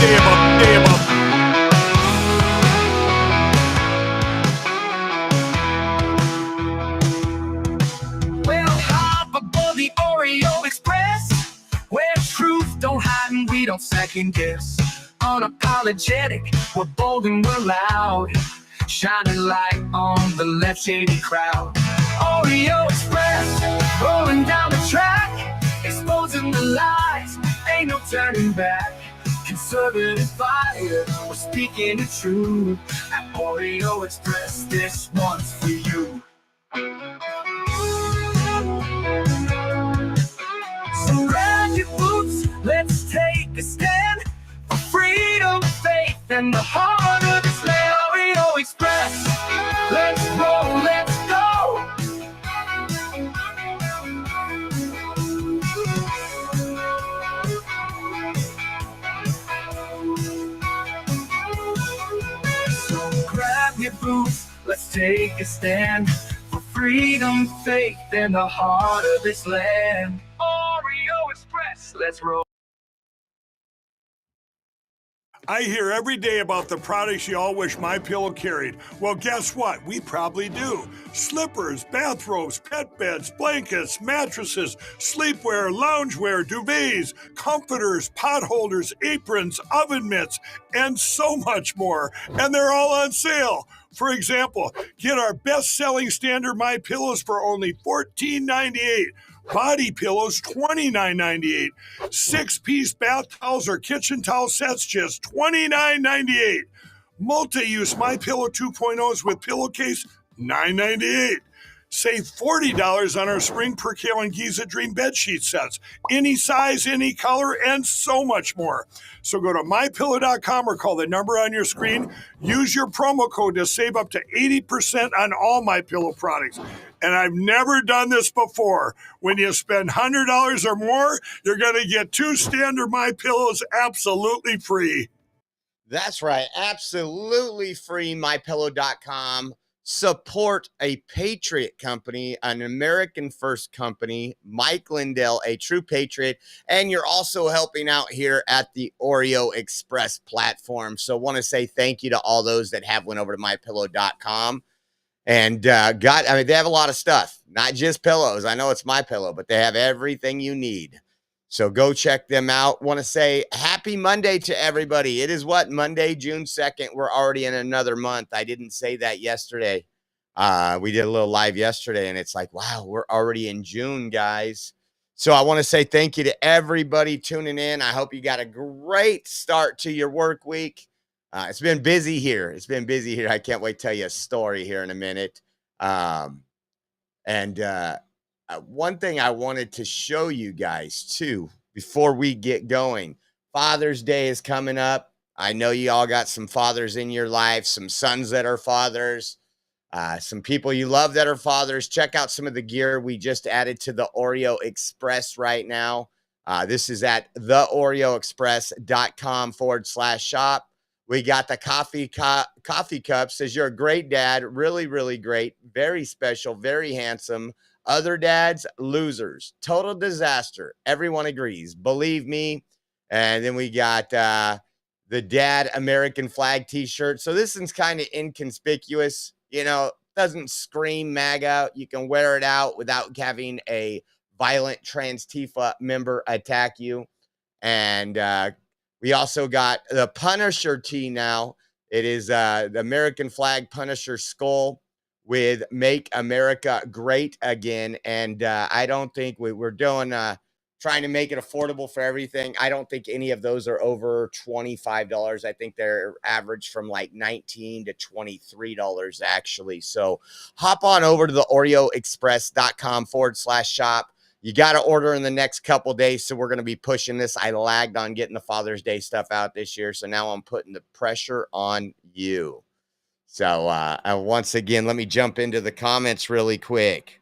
day about. Well, hop aboard the Oreo Express, where truth don't hide and we don't second guess. Unapologetic, we're bold and we're loud, shining light on the left shady crowd. Oreo Express, rolling down the track, exposing the lies, ain't no turning back. Conservative fire, we're speaking the truth. At Oreo Express, this one's for you. So grab your boots, let's take a stand for freedom, faith, and the heart of this land. Oreo Express, let's roll, let's go. So grab your boots, let's take a stand for freedom, faith, and the heart of this land. Oreo Express, let's roll. I hear every day about the products you all wish MyPillow carried. Well, guess what? We probably do. Slippers, bathrobes, pet beds, blankets, mattresses, sleepwear, loungewear, duvets, comforters, pot holders, aprons, oven mitts, and so much more. And they're all on sale. For example, get our best-selling standard MyPillows for only $14.98. Body pillows, $29.98. 6-piece bath towels or kitchen towel sets, just $29.98. Multi-use MyPillow 2.0s with pillowcase, $9.98. Save $40 on our Spring Percale and Giza Dream bedsheet sets. Any size, any color, and so much more. So go to MyPillow.com or call the number on your screen. Use your promo code to save up to 80% on all MyPillow products. And I've never done this before. When you spend $100 or more, you're going to get 2 standard MyPillows absolutely free. That's right. Absolutely free. MyPillow.com. Support a patriot company, an American first company, Mike Lindell, a true patriot, and you're also helping out here at the Oreo Express platform. So want to say thank you to all those that have went over to MyPillow.com and they have a lot of stuff, not just pillows. I know it's MyPillow, but they have everything you need. So go check them out. Want to say happy Monday to everybody. It is Monday, June 2nd. We're already in another month. I didn't say that yesterday. We did a little live yesterday, and it's like, wow, we're already in June, guys. So I want to say thank you to everybody tuning in. I hope you got a great start to your work week. It's been busy here. I can't wait to tell you a story here in a minute. One thing I wanted to show you guys too, before we get going, Father's Day is coming up. I know you all got some fathers in your life, some sons that are fathers, some people you love that are fathers. Check out some of the gear we just added to the Oreo Express right now. This is at theoreoexpress.com/shop. We got the coffee cup. Says you're a great dad. Really, really great. Very special. Very handsome. Other dads, losers. Total disaster. Everyone agrees. Believe me. And then we got the Dad American Flag t-shirt. So this one's kind of inconspicuous. You know, doesn't scream MAGA. You can wear it out without having a violent trans-Tifa member attack you. And we also got the Punisher tee now. It is the American flag Punisher skull with Make America Great Again. And I don't think we're doing trying to make it affordable for everything. I don't think any of those are over $25. I think they're average from like $19 to $23 actually. So hop on over to the OreoExpress.com/shop. You got to order in the next couple days, so we're going to be pushing this. I lagged on getting the Father's Day stuff out this year, so now I'm putting the pressure on you. So once again, let me jump into the comments really quick.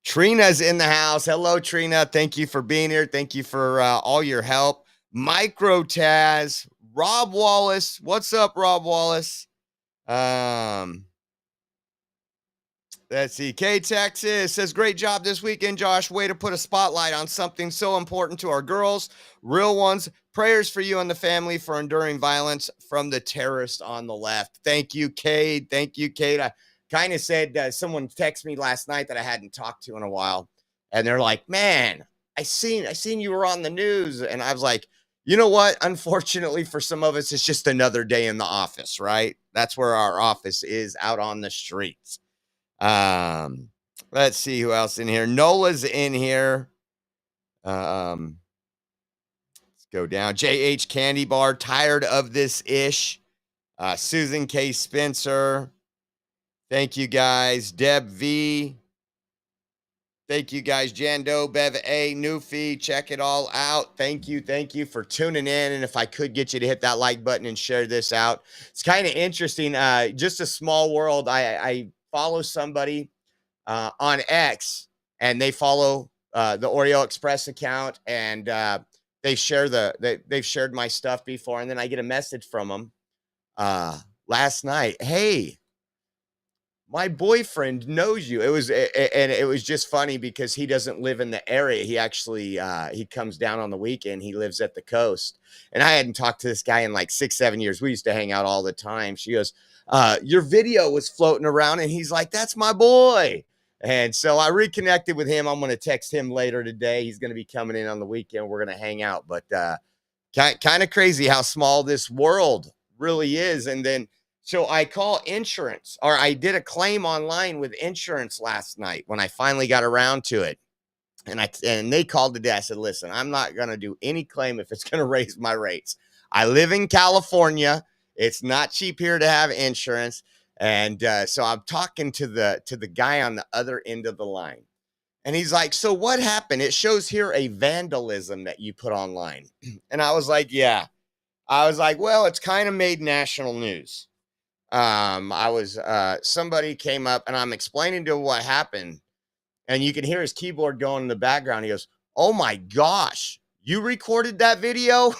Trina's in the house. Hello, Trina. Thank you for being here. Thank you for all your help. Micro Taz, Rob Wallace. What's up, Rob Wallace? Let's see. K Texas says, great job this weekend, Josh. Way to put a spotlight on something so important to our girls. Real ones. Prayers for you and the family for enduring violence from the terrorist on the left. Thank you, Cade. Thank you, Cade. I kind of said, someone texted me last night that I hadn't talked to in a while. And they're like, man, I seen you were on the news. And I was like, you know what? Unfortunately for some of us, it's just another day in the office, right? That's where our office is, out on the streets. Let's see who else in here. Nola's in here. Let's go down. JH Candy Bar, tired of this ish. Susan K. Spencer. Thank you guys. Deb V. Thank you guys. Jando, Bev A, Newfie, check it all out. Thank you for tuning in. And if I could get you to hit that like button and share this out. It's kind of interesting. Just a small world. I follow somebody on X, and they follow the Oreo Express account, and they've shared my stuff before, and then I get a message from them last night. Hey, my boyfriend knows you. It was just funny because he doesn't live in the area. He actually, he comes down on the weekend. He lives at the coast. And I hadn't talked to this guy in like 6-7 years. We used to hang out all the time. She goes, your video was floating around. And he's like, that's my boy. And so I reconnected with him. I'm going to text him later today. He's going to be coming in on the weekend. We're going to hang out. But kind of crazy how small this world really is. And then, so I call insurance, or I did a claim online with insurance last night when I finally got around to it. And they called today. I said, listen, I'm not going to do any claim if it's going to raise my rates. I live in California. It's not cheap here to have insurance. And so I'm talking to the guy on the other end of the line. And he's like, so what happened? It shows here a vandalism that you put online. And I was like, yeah. I was like, well, it's kind of made national news. Somebody came up, and I'm explaining to him what happened, and you can hear his keyboard going in the background. He goes, oh my gosh, you recorded that video?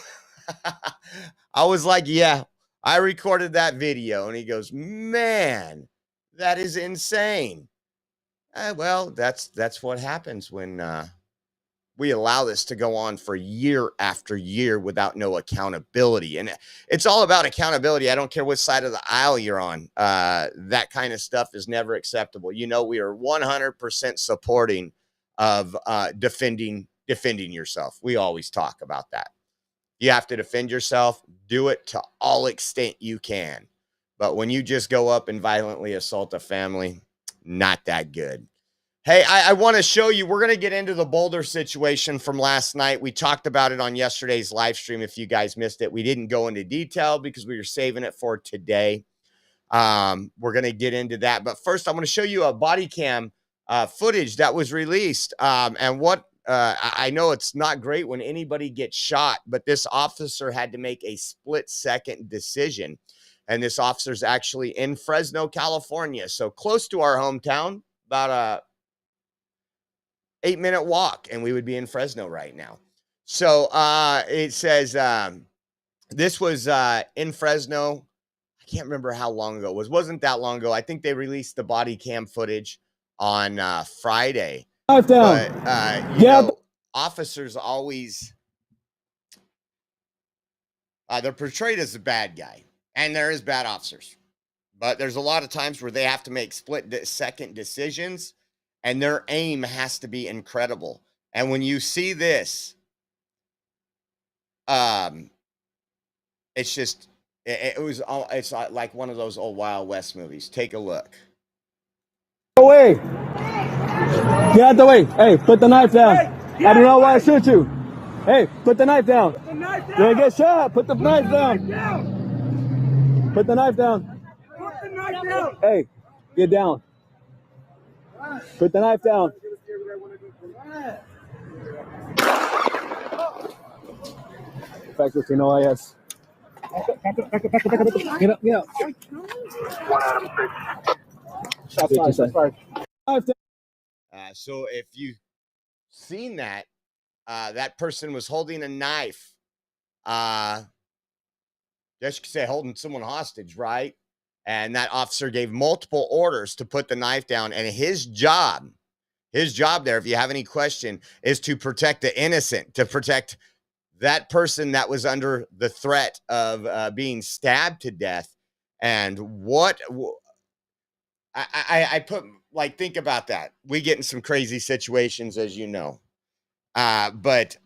I was like, yeah, I recorded that video. And he goes, man, that is insane. Well, that's what happens when, we allow this to go on for year after year without no accountability. And it's all about accountability. I don't care what side of the aisle you're on. That kind of stuff is never acceptable. You know, we are 100% supporting of defending yourself. We always talk about that. You have to defend yourself. Do it to all extent you can. But when you just go up and violently assault a family, not that good. Hey, I want to show you, we're going to get into the Boulder situation from last night. We talked about it on yesterday's live stream. If you guys missed it, we didn't go into detail because we were saving it for today. We're going to get into that. But first, I'm going to show you a body cam footage that was released. And what I know it's not great when anybody gets shot, but this officer had to make a split-second decision. And this officer's actually in Fresno, California. So close to our hometown, about a 8-minute walk, and we would be in Fresno right now. So it says this was in Fresno. I can't remember how long ago it wasn't that long ago. I think they released the body cam footage on Friday. But you know, officers always they're portrayed as a bad guy, and there is bad officers, but there's a lot of times where they have to make split-second decisions. And their aim has to be incredible. And when you see this, it's just, it's like one of those old Wild West movies. Take a look. Away. Get out the way. Hey, put the knife down. I do not want to shoot you. Hey, put the knife down. You're going to get shot. Put the knife down. Put the knife down. Put the knife down. Hey, get down. Put the knife down. Factor to no IS. Get up, get up. So if you've seen that, that person was holding a knife. Guess you could say holding someone hostage, right? And that officer gave multiple orders to put the knife down. And his job there, if you have any question, is to protect the innocent, to protect that person that was under the threat of being stabbed to death. And what I put, like, think about that. We get in some crazy situations, as you know. But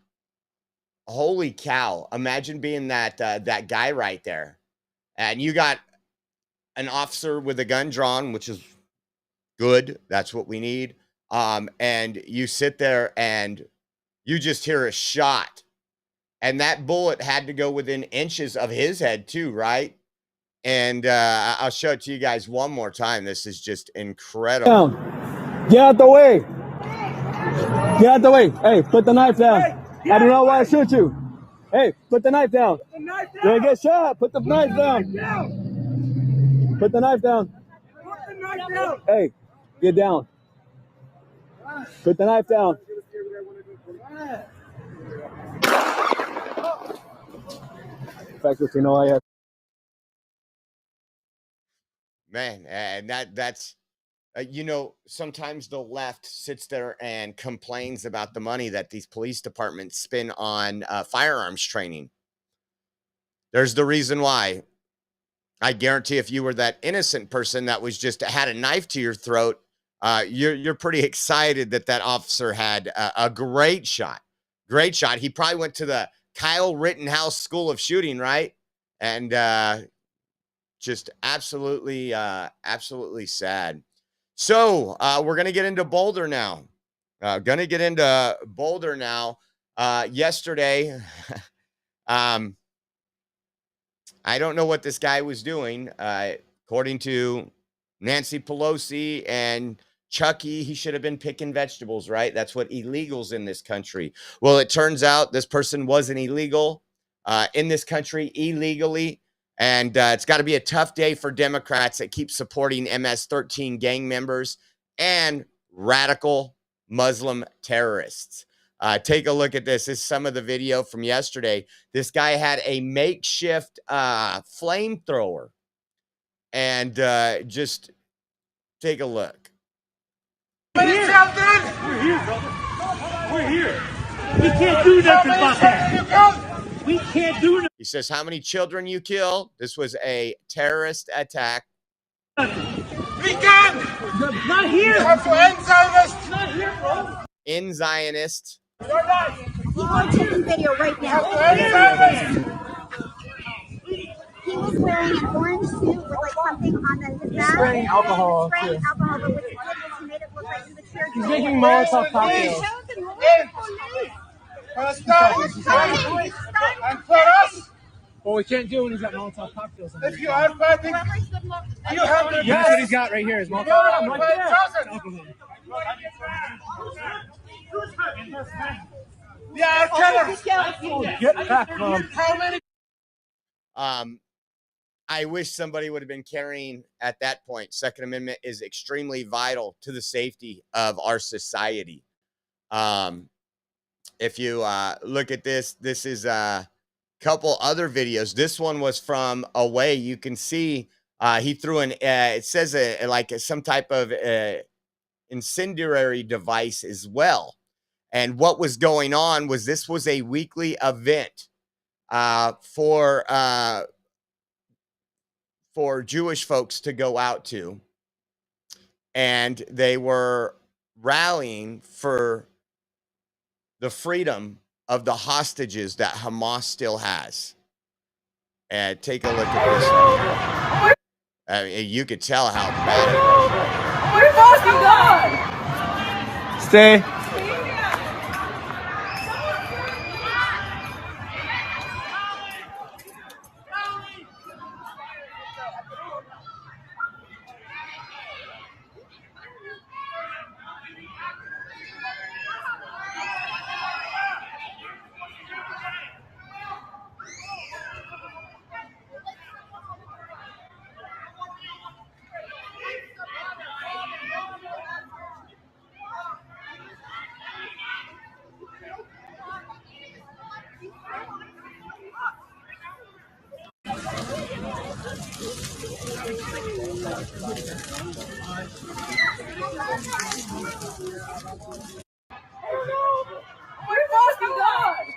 holy cow, imagine being that guy right there. And you got an officer with a gun drawn, which is good. That's what we need. And you sit there and you just hear a shot. And that bullet had to go within inches of his head too, right? And I'll show it to you guys one more time. This is just incredible. Down. Get out the way. Get out the way. Hey, put the knife down. I do not want to shoot you. Hey, put the knife down. You're going to get shot. Put the knife down. Put the knife down. Hey, get down. Put the knife down. Man, and that's you know, sometimes the left sits there and complains about the money that these police departments spend on firearms training. There's the reason why. I guarantee if you were that innocent person that was just had a knife to your throat, you're pretty excited that that officer had a great shot. Great shot. He probably went to the Kyle Rittenhouse School of Shooting, right? And just absolutely sad. So we're going to get into Boulder now. Yesterday, I don't know what this guy was doing. According to Nancy Pelosi and Chucky, he should have been picking vegetables, right? That's what illegals in this country. Well, it turns out this person wasn't illegal in this country illegally. And it's got to be a tough day for Democrats that keep supporting MS-13 gang members and radical Muslim terrorists. Take a look at this. This is some of the video from yesterday. This guy had a makeshift flamethrower. And just take a look. We're here, brother. We're here. We can't do nothing about that. We can't do nothing. He says, how many children you kill? This was a terrorist attack. We can. Not here. You have to end Zionist. Not here, bro. In Zionist. You're not. He's taking video right now. He was wearing an orange suit with like something on his back. Spraying alcohol. Spraying alcohol, but what he did was he made it look like he was here. He's making Molotov cocktails. And for us, Well, we can't do it when he's got Molotov cocktails. if you are fighting, you have to. That's what he's got right here. Is Molotov. Yeah, killers. Get back, Mom. How many? I wish somebody would have been carrying at that point. Second Amendment is extremely vital to the safety of our society. If you look at this, this is a couple other videos. This one was from away. You can see he threw an, it says like some type of incendiary device as well. And what was going on was this was a weekly event for Jewish folks to go out to. And they were rallying for the freedom of the hostages that Hamas still has. And take a look at this. I mean, you could tell how bad it was. God. Stay.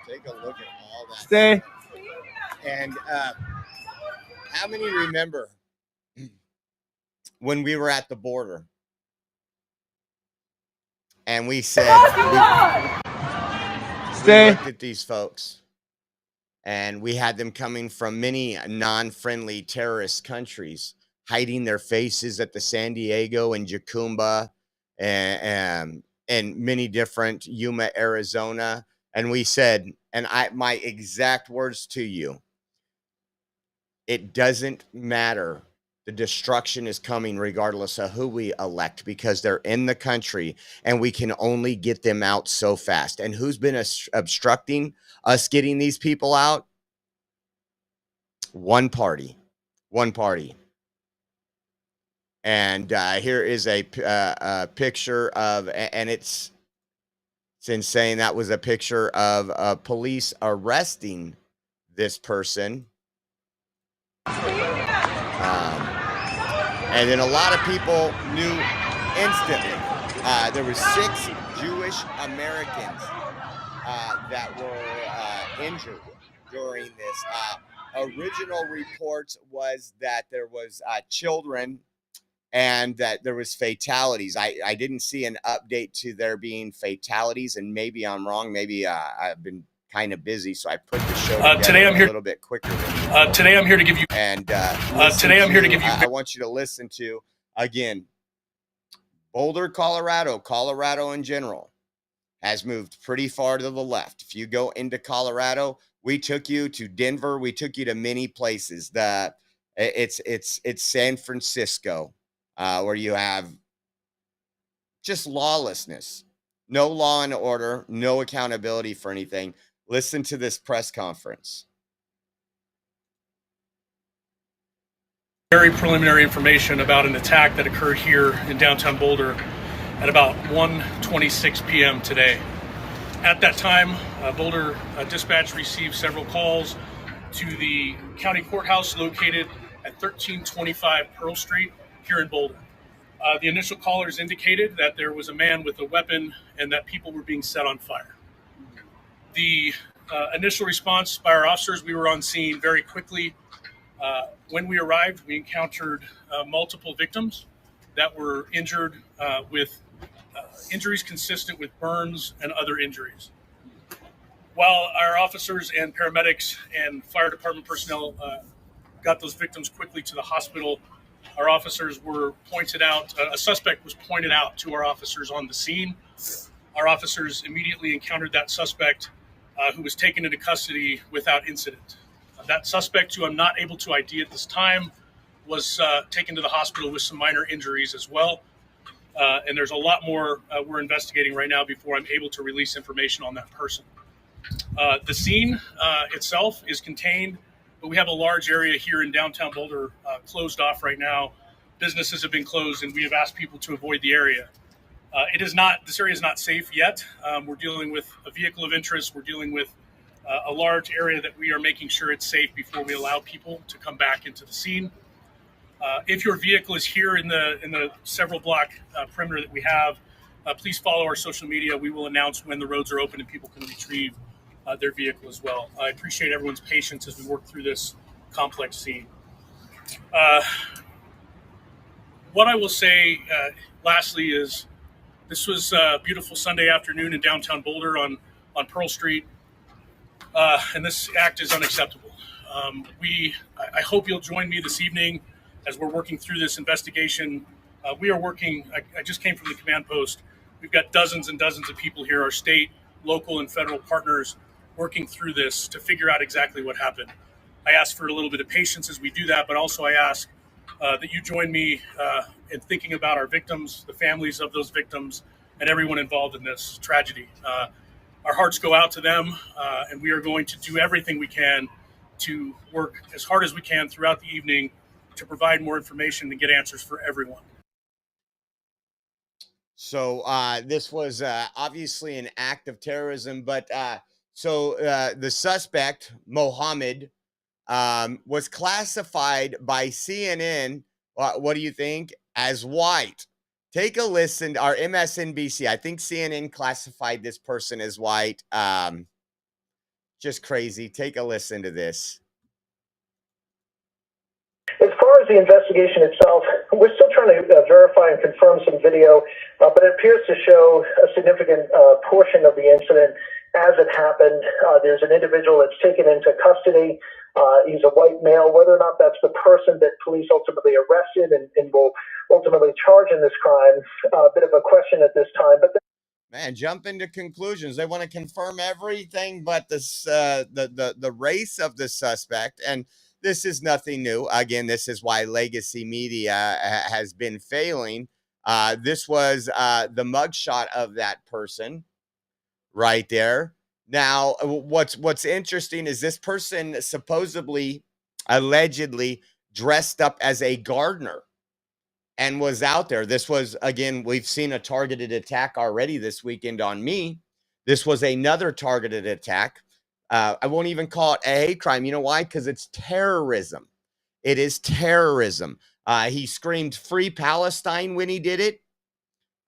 Take a look at all Stay. And how many remember when we were at the border and we said, we looked at these folks and we had them coming from many non-friendly terrorist countries, hiding their faces at the San Diego and Jacumba and many different Yuma, Arizona. And we said, and my exact words to you, it doesn't matter. The destruction is coming regardless of who we elect, because they're in the country and we can only get them out so fast. And who's been obstructing us getting these people out? One party. And here is a picture of, and it's insane. That was a picture of police arresting this person. And then a lot of people knew instantly. There were 6 Jewish Americans that were injured during this. Original reports was that there was children and that there was fatalities. I didn't see an update to there being fatalities, and maybe I'm wrong. Maybe I've been kind of busy, so I put the show together a little bit quicker. Today I'm here to give you. And today I'm here to give you. I want you to listen to, again, Boulder, Colorado in general has moved pretty far to the left. If you go into Colorado, we took you to Denver. We took you to many places. It's San Francisco, where you have just lawlessness, no law and order, no accountability for anything. Listen to this press conference. Very preliminary information about an attack that occurred here in downtown Boulder at about 1:26 p.m. today. At that time, Boulder dispatch received several calls to the county courthouse located at 1325 Pearl Street here in Boulder. The initial callers indicated that there was a man with a weapon and that people were being set on fire. The initial response by our officers, we were on scene very quickly. When we arrived, we encountered multiple victims that were injured with injuries consistent with burns and other injuries. While our officers and paramedics and fire department personnel got those victims quickly to the hospital, our officers were pointed out, a suspect was pointed out to our officers on the scene. Our officers immediately encountered that suspect who was taken into custody without incident. That suspect, who I'm not able to ID at this time, was taken to the hospital with some minor injuries as well. And there's a lot more we're investigating right now before I'm able to release information on that person. The scene itself is contained, but we have a large area here in downtown Boulder closed off right now. Businesses have been closed, and we have asked people to avoid the area. This area is not safe yet. We're dealing with a vehicle of interest. We're dealing with a large area that we are making sure it's safe before we allow people to come back into the scene. If your vehicle is here in the several block perimeter that we have, please follow our social media. We will announce when the roads are open and people can retrieve their vehicle as well. I appreciate everyone's patience as we work through this complex scene. What I will say lastly is this was a beautiful Sunday afternoon in downtown Boulder on Pearl Street. And this act is unacceptable. I hope you'll join me this evening as we're working through this investigation. We are working, I just came from the command post. We've got dozens and dozens of people here, our state, local, and federal partners working through this to figure out exactly what happened. I ask for a little bit of patience as we do that, but also I ask that you join me in thinking about our victims, the families of those victims, and everyone involved in this tragedy. Our hearts go out to them, and we are going to do everything we can to work as hard as we can throughout the evening to provide more information and get answers for everyone. So this was obviously an act of terrorism, but the suspect, Mohammed, was classified by CNN, what do you think, as white. Take a listen, our MSNBC, I think CNN classified this person as white. Just crazy. Take a listen to this. As far as the investigation itself, we're still trying to verify and confirm some video, but it appears to show a significant portion of the incident as it happened. There's an individual that's taken into custody. He's a white male. Whether or not that's the person that police ultimately arrested and will ultimately charge in this crime, a bit of a question at this time. But man, jump into conclusions. They want to confirm everything but this, the race of the suspect. And this is nothing new. Again, this is why legacy media has been failing. This was the mugshot of that person right there. Now, what's interesting is this person supposedly, allegedly dressed up as a gardener and was out there. This was, again, we've seen a targeted attack already this weekend on me. This was another targeted attack. I won't even call it a hate crime. You know why? Because it's terrorism. It is terrorism. He screamed "Free Palestine" when he did it.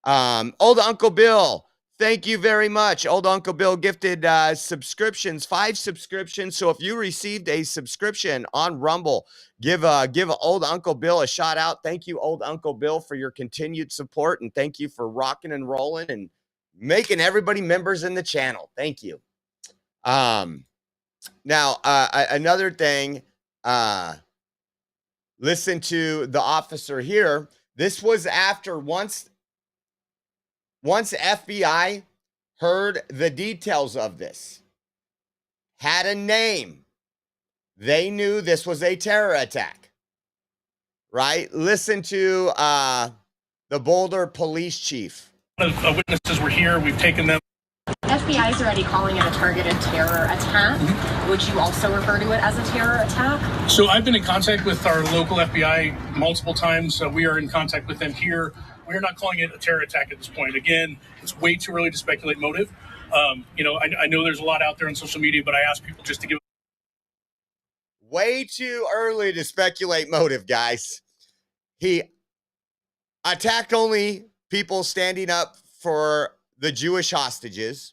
Old Uncle Bill, thank you very much. Old Uncle Bill gifted subscriptions, 5 subscriptions. So if you received a subscription on Rumble, give Old Uncle Bill a shout out. Thank you, Old Uncle Bill, for your continued support, and thank you for rocking and rolling and making everybody members in the channel. Thank you. Now, another thing, listen to the officer here. This was after once FBI heard the details of this, had a name, they knew this was a terror attack, right? Listen to the Boulder police chief. Witnesses were here. We've taken them. FBI is already calling it a targeted terror attack. Mm-hmm. Would you also refer to it as a terror attack? So I've been in contact with our local FBI multiple times. So we are in contact with them here. We are not calling it a terror attack at this point. Again, it's way too early to speculate motive. I know there's a lot out there on social media, but I ask people just to give. Way too early to speculate motive, guys. He attacked only people standing up for the Jewish hostages.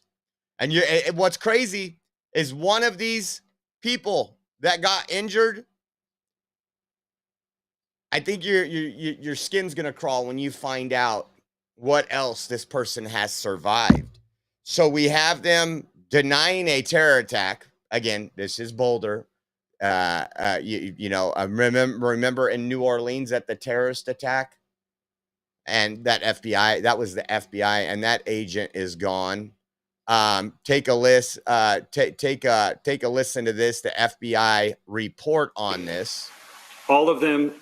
And what's crazy is one of these people that got injured, I think your skin's going to crawl when you find out what else this person has survived. So we have them denying a terror attack. Again, this is Boulder. Remember in New Orleans at the terrorist attack, and that was the FBI, and that agent is gone. Take a listen to this, the FBI report on this. All of them,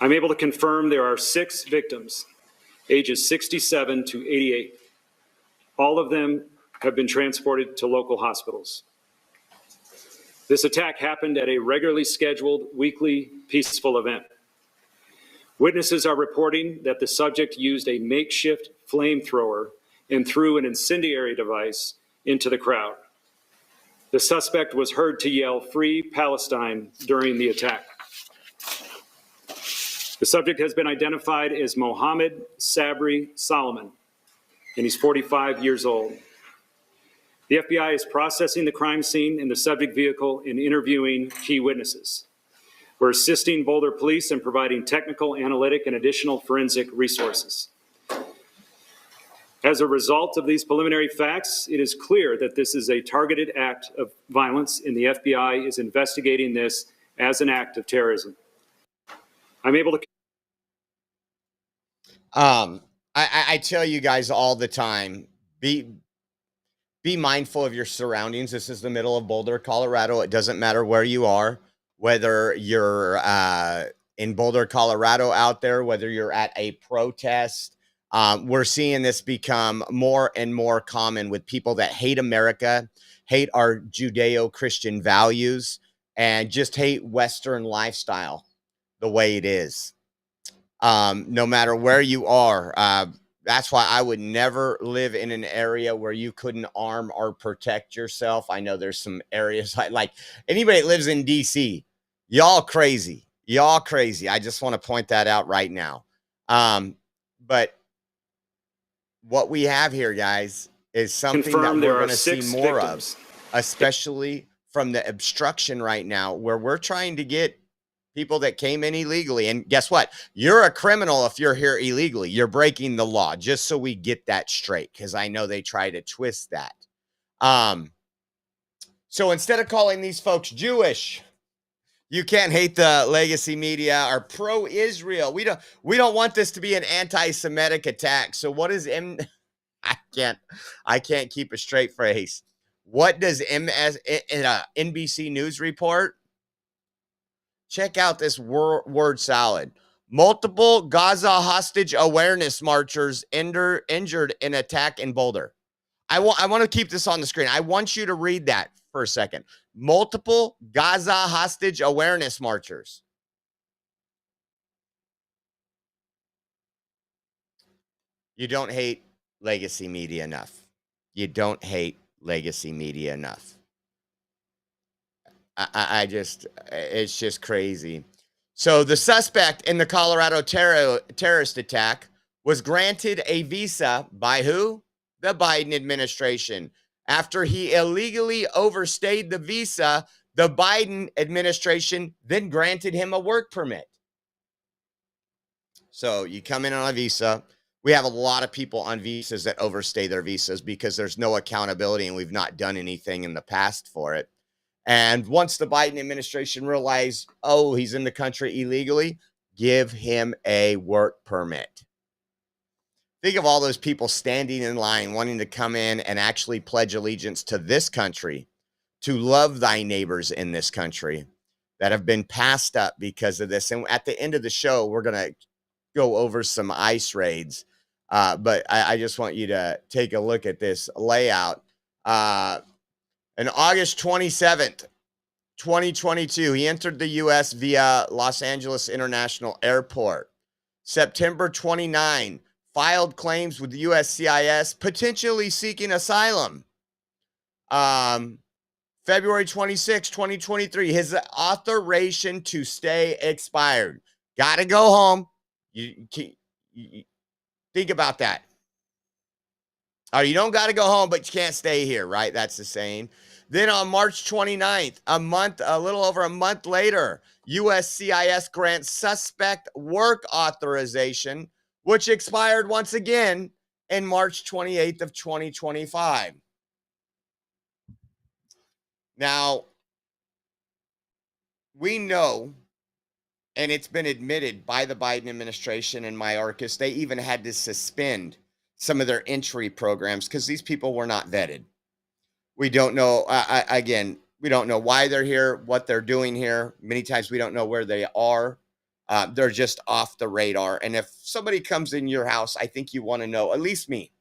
I'm able to confirm there are 6 victims, ages 67 to 88. All of them have been transported to local hospitals. This attack happened at a regularly scheduled weekly peaceful event. Witnesses are reporting that the subject used a makeshift flamethrower and threw an incendiary device into the crowd. The suspect was heard to yell "Free Palestine" during the attack. The subject has been identified as Mohammed Sabri Salem, and he's 45 years old. The FBI is processing the crime scene in the subject vehicle and interviewing key witnesses. We're assisting Boulder Police in providing technical, analytic, and additional forensic resources. As a result of these preliminary facts, it is clear that this is a targeted act of violence, and the FBI is investigating this as an act of terrorism. I'm able to. I tell you guys all the time, be mindful of your surroundings. This is the middle of Boulder, Colorado. It doesn't matter where you are, whether you're in Boulder, Colorado out there, whether you're at a protest. We're seeing this become more and more common with people that hate America, hate our Judeo-Christian values, and just hate Western lifestyle the way it is. No matter where you are, that's why I would never live in an area where you couldn't arm or protect yourself. I know there's some areas like anybody that lives in DC, y'all crazy. Y'all crazy. I just want to point that out right now. But what we have here, guys, is something that we're going to see more of. especially from the obstruction right now, where we're trying to get people that came in illegally. And guess what? You're a criminal if you're here illegally. You're breaking the law, just so we get that straight, because I know they try to twist that. So instead of calling these folks Jewish, you can't hate the legacy media or pro-Israel. We don't want this to be an anti-Semitic attack. So what is I can't keep a straight face. What does NBC News report? Check out this word salad. Multiple Gaza hostage awareness marchers injured in attack in Boulder. I want to keep this on the screen. I want you to read that for a second. Multiple Gaza hostage awareness marchers. You don't hate legacy media enough. You don't hate legacy media enough. It's just crazy. So the suspect in the Colorado terrorist attack was granted a visa by who? The Biden administration. After he illegally overstayed the visa, the Biden administration then granted him a work permit. So you come in on a visa. We have a lot of people on visas that overstay their visas because there's no accountability and we've not done anything in the past for it. And once the Biden administration realized, oh, he's in the country illegally, give him a work permit. Think of all those people standing in line wanting to come in and actually pledge allegiance to this country, to love thy neighbors in this country, that have been passed up because of this. And at the end of the show, we're going to go over some ICE raids. But I just want you to take a look at this layout. On August 27th, 2022, he entered the U.S. via Los Angeles International Airport. September 29, filed claims with the USCIS, potentially seeking asylum. February 26, 2023, his authorization to stay expired. Got to go home. You think about that. Or you don't got to go home, but you can't stay here, right? That's the saying. Then on March 29th, a little over a month later, USCIS grants suspect work authorization, which expired once again in March 28th of 2025. Now, we know, and it's been admitted by the Biden administration and Mayorkas, they even had to suspend some of their entry programs because these people were not vetted. We don't know, again, we don't know why they're here, what they're doing here. Many times we don't know where they are. They're just off the radar. And if somebody comes in your house, I think you want to know, at least me.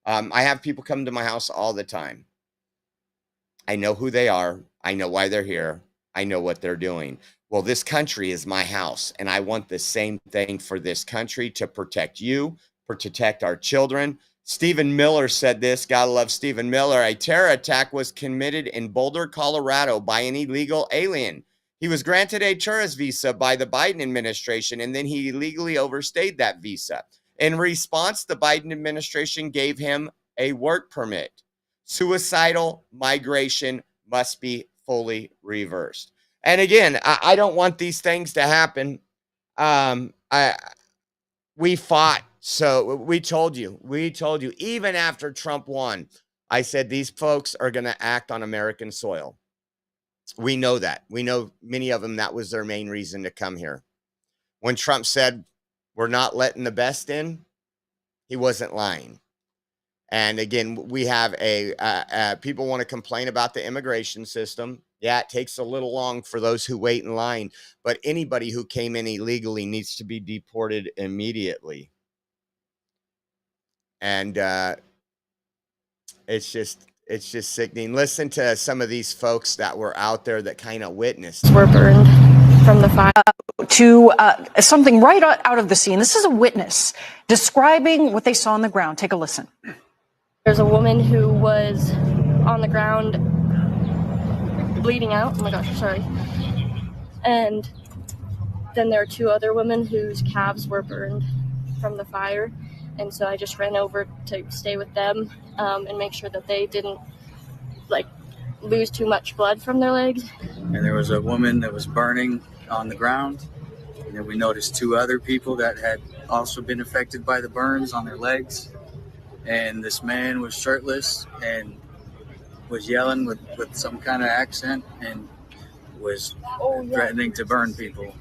I have people come to my house all the time. I know who they are. I know why they're here. I know what they're doing. Well, this country is my house, and I want the same thing for this country, to protect you, protect our children. Stephen Miller said this. Gotta love Stephen Miller. A terror attack was committed in Boulder, Colorado by an illegal alien. He was granted a tourist visa by the Biden administration, and then he illegally overstayed that visa. In response, the Biden administration gave him a work permit. Suicidal migration must be fully reversed. And again, I don't want these things to happen. We fought. So we told you, even after Trump won, I said, these folks are going to act on American soil. We know that. We know many of them, that was their main reason to come here. When Trump said, we're not letting the best in, he wasn't lying. And again, we have people want to complain about the immigration system. Yeah, it takes a little long for those who wait in line, but anybody who came in illegally needs to be deported immediately. And it's just sickening. Listen to some of these folks that were out there that kind of witnessed. Were burned from the fire. To something right out of the scene. This is a witness describing what they saw on the ground. Take a listen. There's a woman who was on the ground bleeding out. Oh my gosh, sorry. And then there are two other women whose calves were burned from the fire. And so I just ran over to stay with them and make sure that they didn't lose too much blood from their legs. And there was a woman that was burning on the ground. And then we noticed 2 other people that had also been affected by the burns on their legs. And this man was shirtless and was yelling with some kind of accent and was threatening to burn people.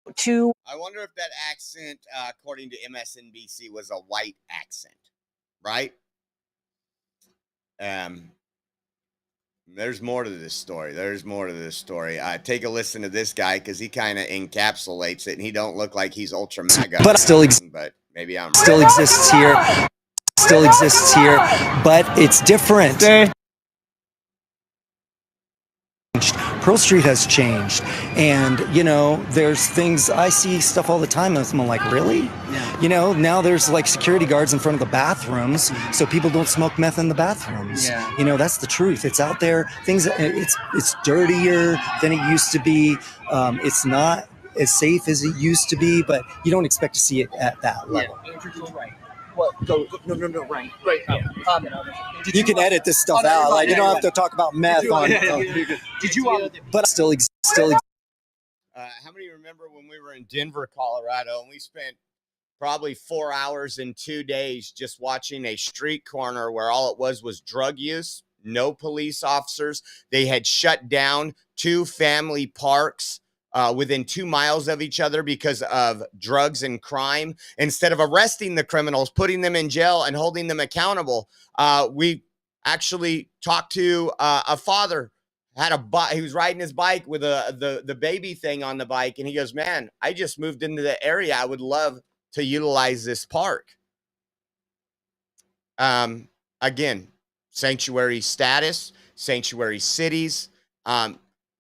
I wonder if that accent, according to MSNBC, was a white accent, right? There's more to this story. Take a listen to this guy because he kind of encapsulates it, and he don't look like he's ultra MAGA. But still but maybe I'm still right. exists here. Still exists here, but it's different. Pearl Street has changed, and you know, there's things I see stuff all the time, and I'm like, really? Yeah. You know, now there's like security guards in front of the bathrooms, so people don't smoke meth in the bathrooms. Yeah. You know, that's the truth. It's out there. It's dirtier than it used to be. It's not as safe as it used to be, but you don't expect to see it at that level. Yeah. Right. What? No, right. You can edit this stuff out. Like you don't have to talk about meth on. Did you? But still. How many remember when we were in Denver, Colorado, and we spent probably 4 hours in 2 days just watching a street corner where all it was drug use, no police officers. They had shut down 2 family parks within 2 miles of each other because of drugs and crime. Instead of arresting the criminals, putting them in jail and holding them accountable, we actually talked to a father. He was riding his bike with the baby thing on the bike, and he goes, "Man, I just moved into the area. I would love to utilize this park." Again, sanctuary status, sanctuary cities,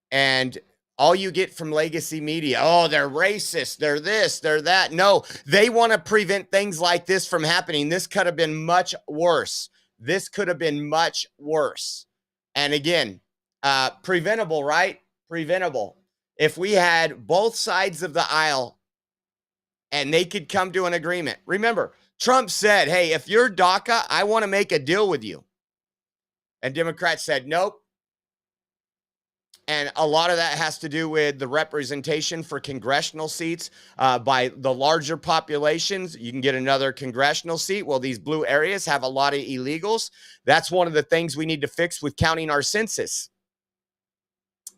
and all you get from legacy media, oh, they're racist, they're this, they're that. No, they want to prevent things like this from happening. This could have been much worse. And again, preventable, right? Preventable. If we had both sides of the aisle and they could come to an agreement. Remember, Trump said, hey, if you're DACA, I want to make a deal with you. And Democrats said, nope. And a lot of that has to do with the representation for congressional seats by the larger populations. You can get another congressional seat. Well, these blue areas have a lot of illegals. That's one of the things we need to fix with counting our census.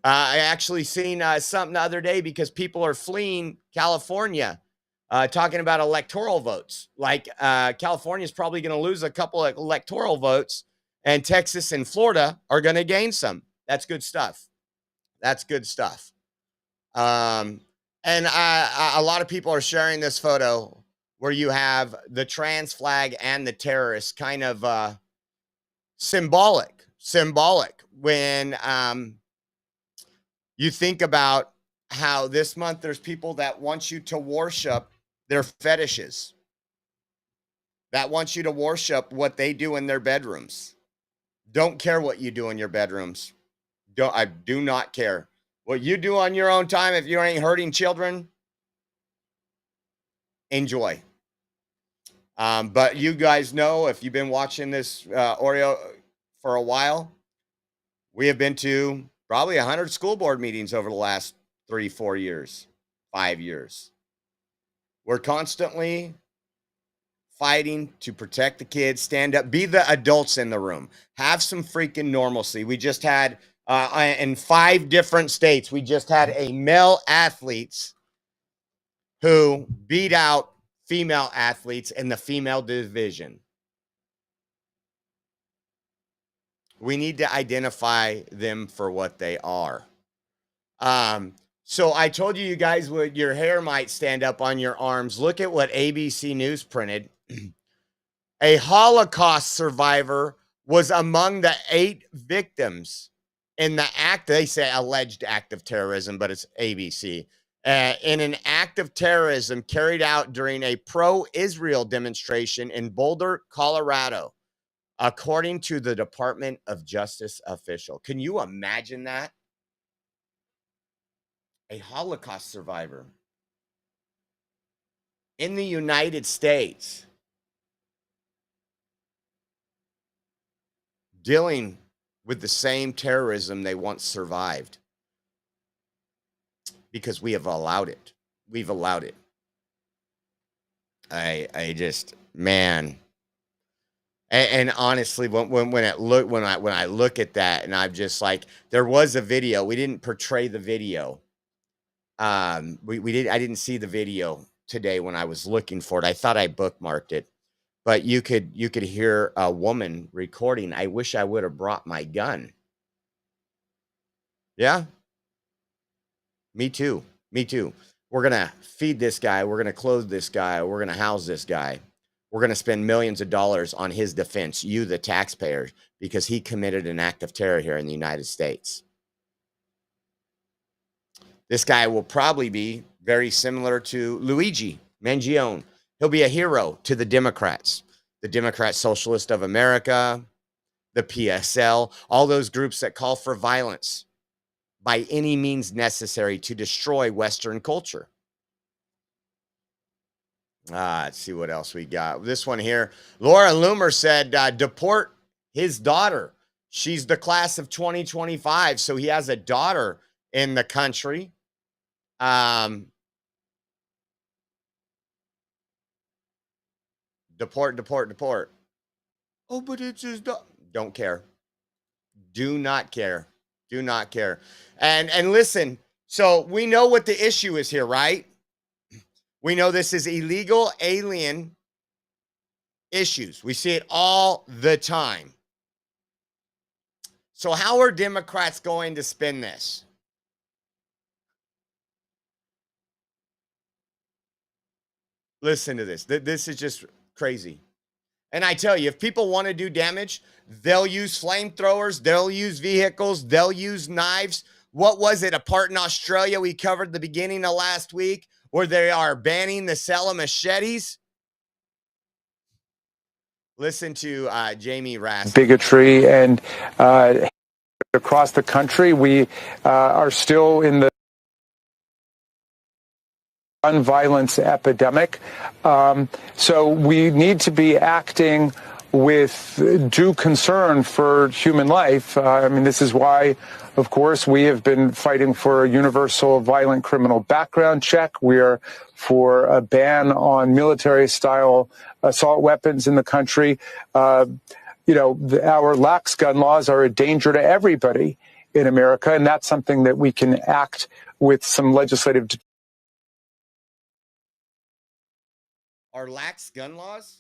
I actually seen something the other day because people are fleeing California, talking about electoral votes. Like California is probably going to lose a couple of electoral votes, and Texas and Florida are going to gain some. That's good stuff. And a lot of people are sharing this photo where you have the trans flag and the terrorists kind of symbolic when you think about how this month there's people that want you to worship their fetishes, that want you to worship what they do in their bedrooms. Don't care what you do in your bedrooms. I do not care what you do on your own time. If you ain't hurting children, enjoy. But you guys know, if you've been watching this Oreo for a while, we have been to probably 100 school board meetings over the last 3-4 years, 5 years. We're constantly fighting to protect the kids, stand up, be the adults in the room, have some freaking normalcy. We just had in 5 different states, we just had a male athletes who beat out female athletes in the female division. We need to identify them for what they are. So I told you guys would, your hair might stand up on your arms. Look at what ABC News printed. A Holocaust survivor was among the 8 victims in the act, they say alleged act of terrorism, but it's ABC, in an act of terrorism carried out during a pro-Israel demonstration in Boulder, Colorado, according to the Department of Justice official. Can you imagine that? A Holocaust survivor in the United States dealing with the same terrorism they once survived, because we have allowed it. We've allowed it. I just, man. And honestly, when I look at that, and I'm just like, there was a video. We didn't portray the video. I didn't see the video today when I was looking for it. I thought I bookmarked it, but you could hear a woman recording. I wish I would have brought my gun. Yeah, me too. Me too. We're gonna feed this guy. We're gonna clothe this guy. We're gonna house this guy. We're going to spend millions of dollars on his defense, you, the taxpayers, because he committed an act of terror here in the United States. This guy will probably be very similar to Luigi Mangione. He'll be a hero to the Democrats, the Democrat Socialist of America, the PSL, all those groups that call for violence by any means necessary to destroy Western culture. Let's see what else we got. This one here. Laura Loomer said, deport his daughter. She's the class of 2025. So he has a daughter in the country. Deport. Oh, but it's his daughter. Don't care. Do not care. Do not care. And listen, so we know what the issue is here, right? We know this is illegal alien issues. We see it all the time. So how are Democrats going to spin this? Listen to this. This is just crazy. And I tell you, if people want to do damage, they'll use flamethrowers, they'll use vehicles, they'll use knives. What was it? A part in Australia we covered the beginning of last week, where they are banning the Salem machetes. Listen to Jamie Rass. Bigotry and across the country, we are still in the gun violence epidemic. So we need to be acting with due concern for human life. I mean, this is why, of course, we have been fighting for a universal violent criminal background check. We are for a ban on military-style assault weapons in the country. Our lax gun laws are a danger to everybody in America, and that's something that we can act with some legislative. Our lax gun laws?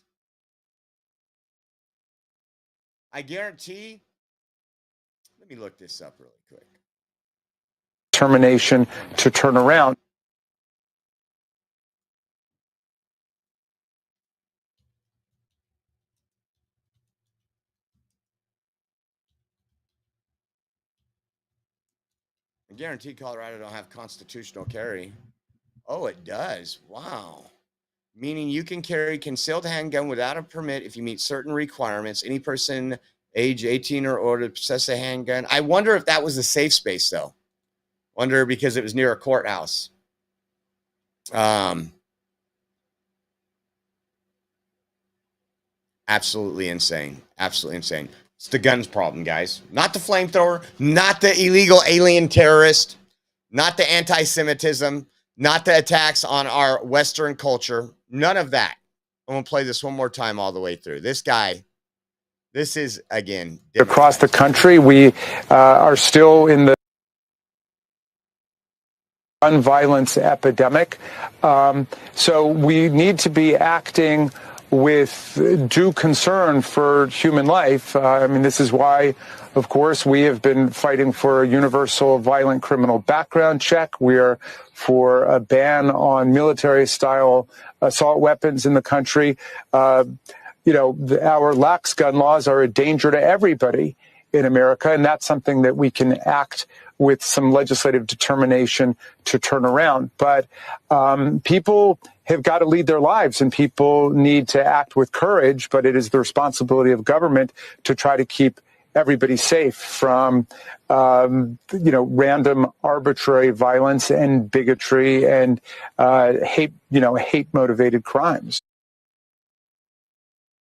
I guarantee. Let me look this up really quick. Determination to turn around. I guarantee Colorado don't have constitutional carry. Oh, it does. Wow. Meaning you can carry concealed handgun without a permit if you meet certain requirements. Any person age 18 or older to possess a handgun. I wonder if that was a safe space, though. Wonder because it was near a courthouse. Absolutely insane. Absolutely insane. It's the guns problem, guys. Not the flamethrower, not the illegal alien terrorist, not the anti-Semitism, not the attacks on our Western culture. None of that. I'm going to play this one more time all the way through. This guy, this is, again, across the country, we are still in the gun violence epidemic. So we need to be acting with due concern for human life. I mean, this is why, of course, we have been fighting for a universal violent criminal background check. We are for a ban on military-style assault weapons in the country. Our lax gun laws are a danger to everybody in America, and that's something that we can act with some legislative determination to turn around. But people have got to lead their lives, and people need to act with courage, but it is the responsibility of government to try to keep everybody safe from, random arbitrary violence and bigotry and hate-motivated crimes.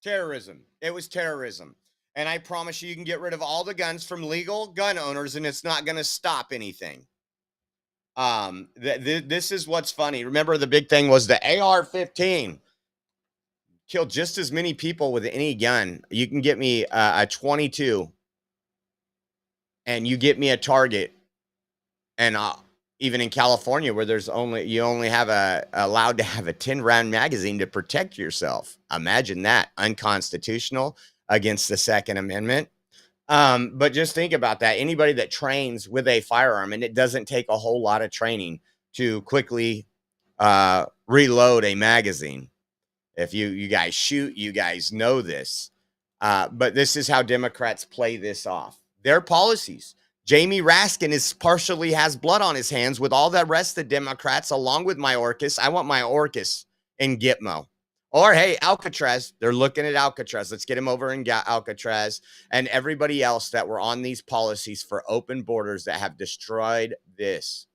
Terrorism. It was terrorism. And I promise you can get rid of all the guns from legal gun owners, and it's not going to stop anything. This is what's funny. Remember, the big thing was the AR-15 killed just as many people with any gun. You can get me a 22, and you get me a target, and even in California, where you only have allowed to have a 10-round magazine to protect yourself. Imagine that. Unconstitutional, against the Second Amendment. But just think about that. Anybody that trains with a firearm, and it doesn't take a whole lot of training to quickly reload a magazine. If you guys shoot, you guys know this. But this is how Democrats play this off. Their policies. Jamie Raskin has blood on his hands with all the rest of the Democrats, along with Mayorkas. I want Mayorkas in Gitmo. Or, hey, Alcatraz. They're looking at Alcatraz. Let's get him over in Alcatraz. And everybody else that were on these policies for open borders that have destroyed this.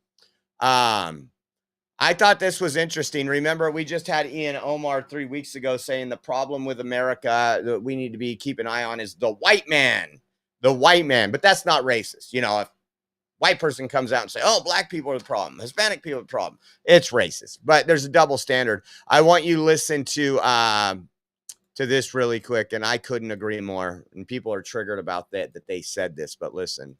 I thought this was interesting. Remember, we just had Ian Omar 3 weeks ago saying the problem with America that we need to be keep an eye on is the white man. The white man. But that's not racist. You know, if white person comes out and say, oh, black people are the problem, Hispanic people are the problem, it's racist. But there's a double standard. I want you to listen to this really quick, and I couldn't agree more. And people are triggered about that they said this, but listen.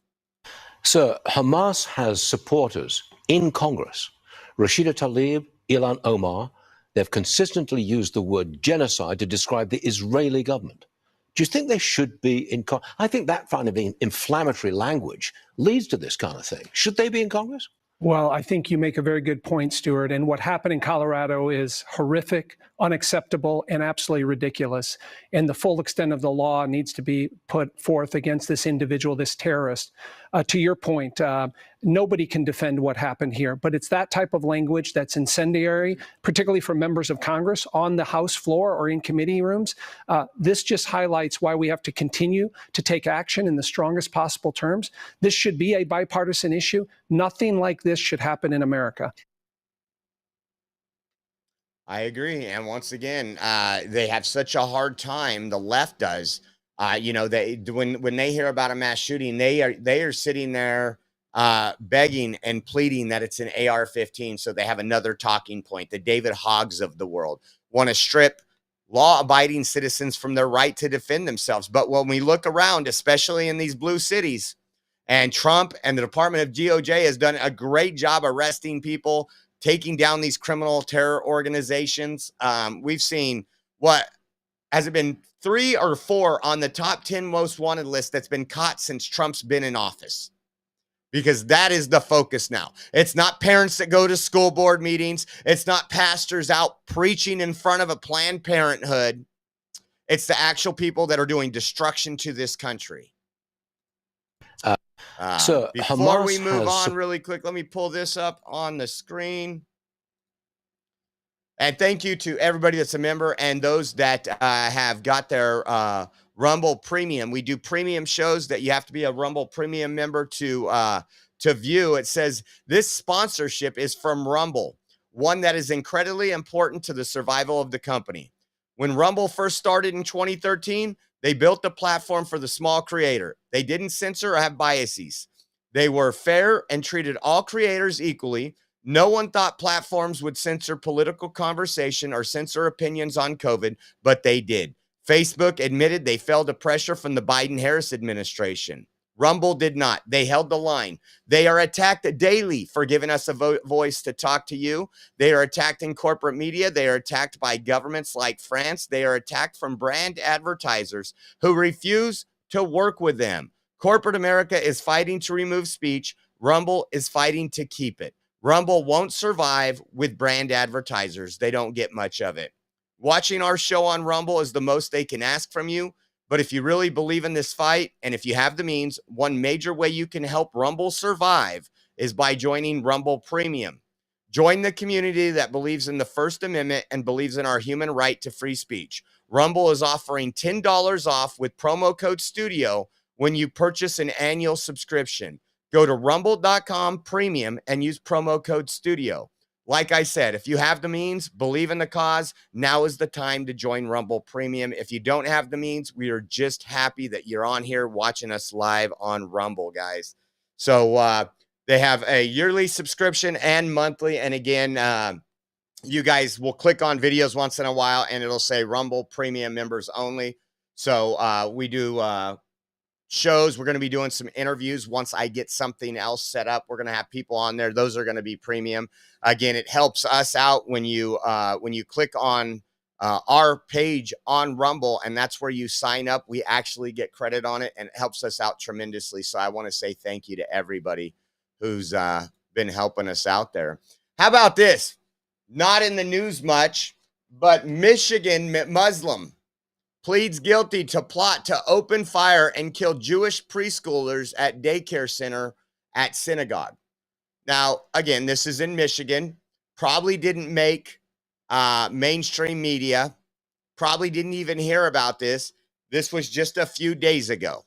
Sir, Hamas has supporters in Congress. Rashida Tlaib, Ilhan Omar, they've consistently used the word genocide to describe the Israeli government. Do you think they should be in Congress? I think that kind of inflammatory language leads to this kind of thing. Should they be in Congress? Well, I think you make a very good point, Stuart. And what happened in Colorado is horrific, unacceptable, and absolutely ridiculous. And the full extent of the law needs to be put forth against this individual, this terrorist. To your point, nobody can defend what happened here, but it's that type of language that's incendiary, particularly from members of Congress on the House floor or in committee rooms. This just highlights why we have to continue to take action in the strongest possible terms. This should be a bipartisan issue. Nothing like this should happen in America. I agree. And once again, they have such a hard time, the left does. You know, when they hear about a mass shooting, they are sitting there begging and pleading that it's an AR-15, so they have another talking point. The David Hoggs of the world want to strip law-abiding citizens from their right to defend themselves. But when we look around, especially in these blue cities, and Trump and the Department of DOJ has done a great job arresting people, taking down these criminal terror organizations. We've seen has it been 3 or 4 on the top 10 most wanted list that's been caught since Trump's been in office? Because that is the focus now. It's not parents that go to school board meetings. It's not pastors out preaching in front of a Planned Parenthood. It's the actual people that are doing destruction to this country. So before Hamas we move has on really quick, let me pull this up on the screen. And thank you to everybody that's a member and those that have got their Rumble Premium. We do premium shows that you have to be a Rumble Premium member to view. It says this sponsorship is from Rumble, one that is incredibly important to the survival of the company. When Rumble first started in 2013, they built the platform for the small creator. They didn't censor or have biases. They were fair and treated all creators equally. No one thought platforms would censor political conversation or censor opinions on COVID, but they did. Facebook admitted they fell to pressure from the Biden-Harris administration. Rumble did not. They held the line. They are attacked daily for giving us a voice to talk to you. They are attacked in corporate media. They are attacked by governments like France. They are attacked from brand advertisers who refuse to work with them. Corporate America is fighting to remove speech. Rumble is fighting to keep it. Rumble won't survive with brand advertisers. They don't get much of it. Watching our show on Rumble is the most they can ask from you. But if you really believe in this fight, and if you have the means, one major way you can help Rumble survive is by joining Rumble Premium. Join the community that believes in the First Amendment and believes in our human right to free speech. Rumble is offering $10 off with promo code STUDIO when you purchase an annual subscription. Go to rumble.com premium and use promo code STUDIO. like I said, if you have the means, believe in the cause, now is the time to join Rumble Premium. If you don't have the means, we are just happy that you're on here watching us live on Rumble, guys. So they have a yearly subscription and monthly. And again, you guys will click on videos once in a while and it'll say Rumble Premium members only. So we do shows. We're going to be doing some interviews once I get something else set up. We're going to have people on there. Those are going to be premium. Again, it helps us out when you click on our page on Rumble, and that's where you sign up. We actually get credit on it, and it helps us out tremendously. So I want to say thank you to everybody who's been helping us out there. How about this? Not in the news much, but Michigan Muslim pleads guilty to plot to open fire and kill Jewish preschoolers at daycare center at synagogue. Now, again, this is in Michigan. Probably didn't make mainstream media. Probably didn't even hear about this. This was just a few days ago.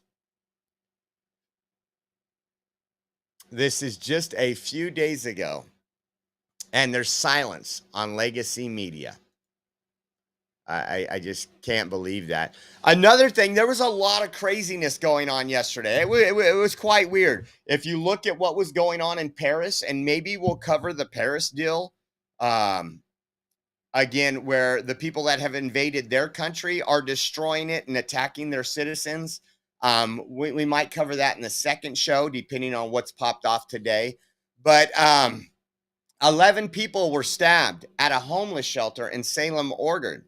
This is just a few days ago. And there's silence on legacy media. I just can't believe that. Another thing, there was a lot of craziness going on yesterday. It was quite weird. If you look at what was going on in Paris, and maybe we'll cover the Paris deal, again, where the people that have invaded their country are destroying it and attacking their citizens. We might cover that in the second show, depending on what's popped off today. But 11 people were stabbed at a homeless shelter in Salem, Oregon.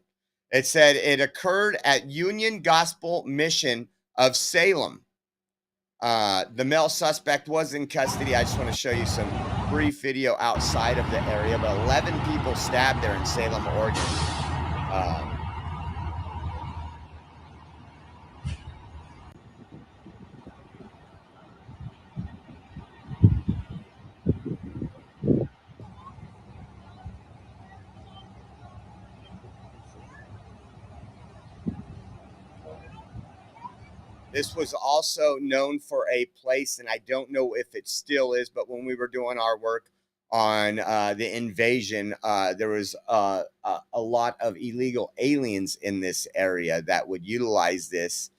It said it occurred at Union Gospel Mission of Salem. The male suspect was in custody. I just want to show you some brief video outside of the area, but 11 people stabbed there in Salem, Oregon. This was also known for a place, and I don't know if it still is, but when we were doing our work on the invasion, there was a lot of illegal aliens in this area that would utilize this.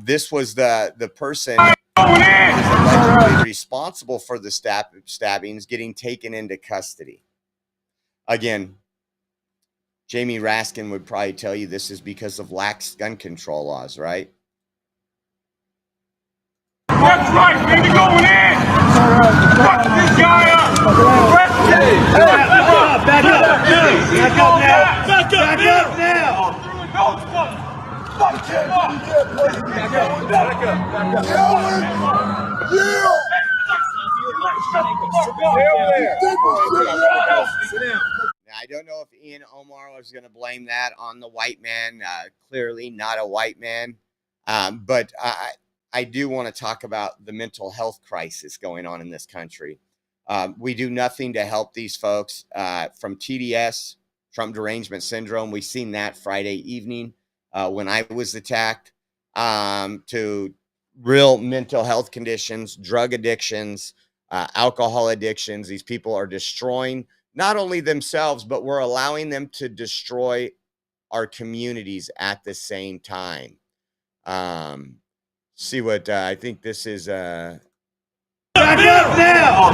This was the person who is allegedly responsible for the stabbings getting taken into custody. Again, Jamie Raskin would probably tell you this is because of lax gun control laws, right? That's right, baby, going in! Fuck this guy up! Back up now! Now, I don't know if Ian Omar was going to blame that on the white man. Clearly not a white man. But I do want to talk about the mental health crisis going on in this country. We do nothing to help these folks from TDS, Trump derangement syndrome. We've seen that Friday evening when I was attacked, to real mental health conditions, drug addictions, alcohol addictions. These people are destroying not only themselves, but we're allowing them to destroy our communities at the same time. See what I think this is. Back up now!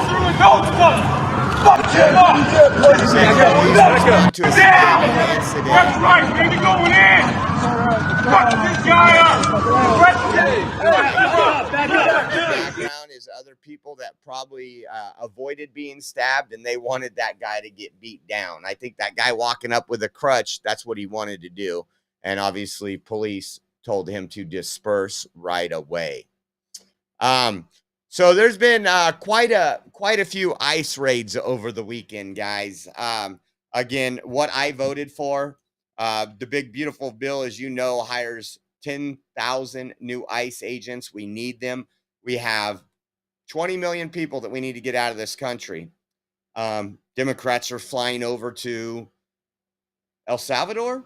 That's right, baby, going in! Fuck this guy up! Background is other people that probably avoided being stabbed, and they wanted that guy to get beat down. I think that guy walking up with a crutch, that's what he wanted to do. And obviously police told him to disperse right away. So there's been quite a few ICE raids over the weekend, guys. Again, what I voted for, the big beautiful bill, as you know, hires 10,000 new ICE agents. We need them. We have 20 million people that we need to get out of this country. Democrats are flying over to El Salvador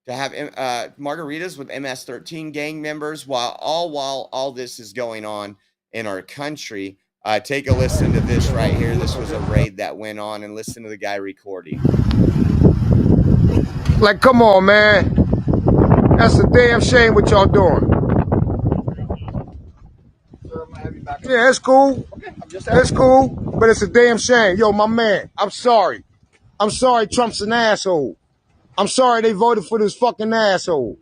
to have margaritas with MS-13 gang members while all this is going on in our country. Take a listen to this right here. This was a raid that went on, and listen to the guy recording. Like, come on, man. That's a damn shame what y'all doing. Yeah, it's cool. It's cool, but it's a damn shame. Yo, my man, I'm sorry. I'm sorry Trump's an asshole. I'm sorry they voted for this fucking asshole.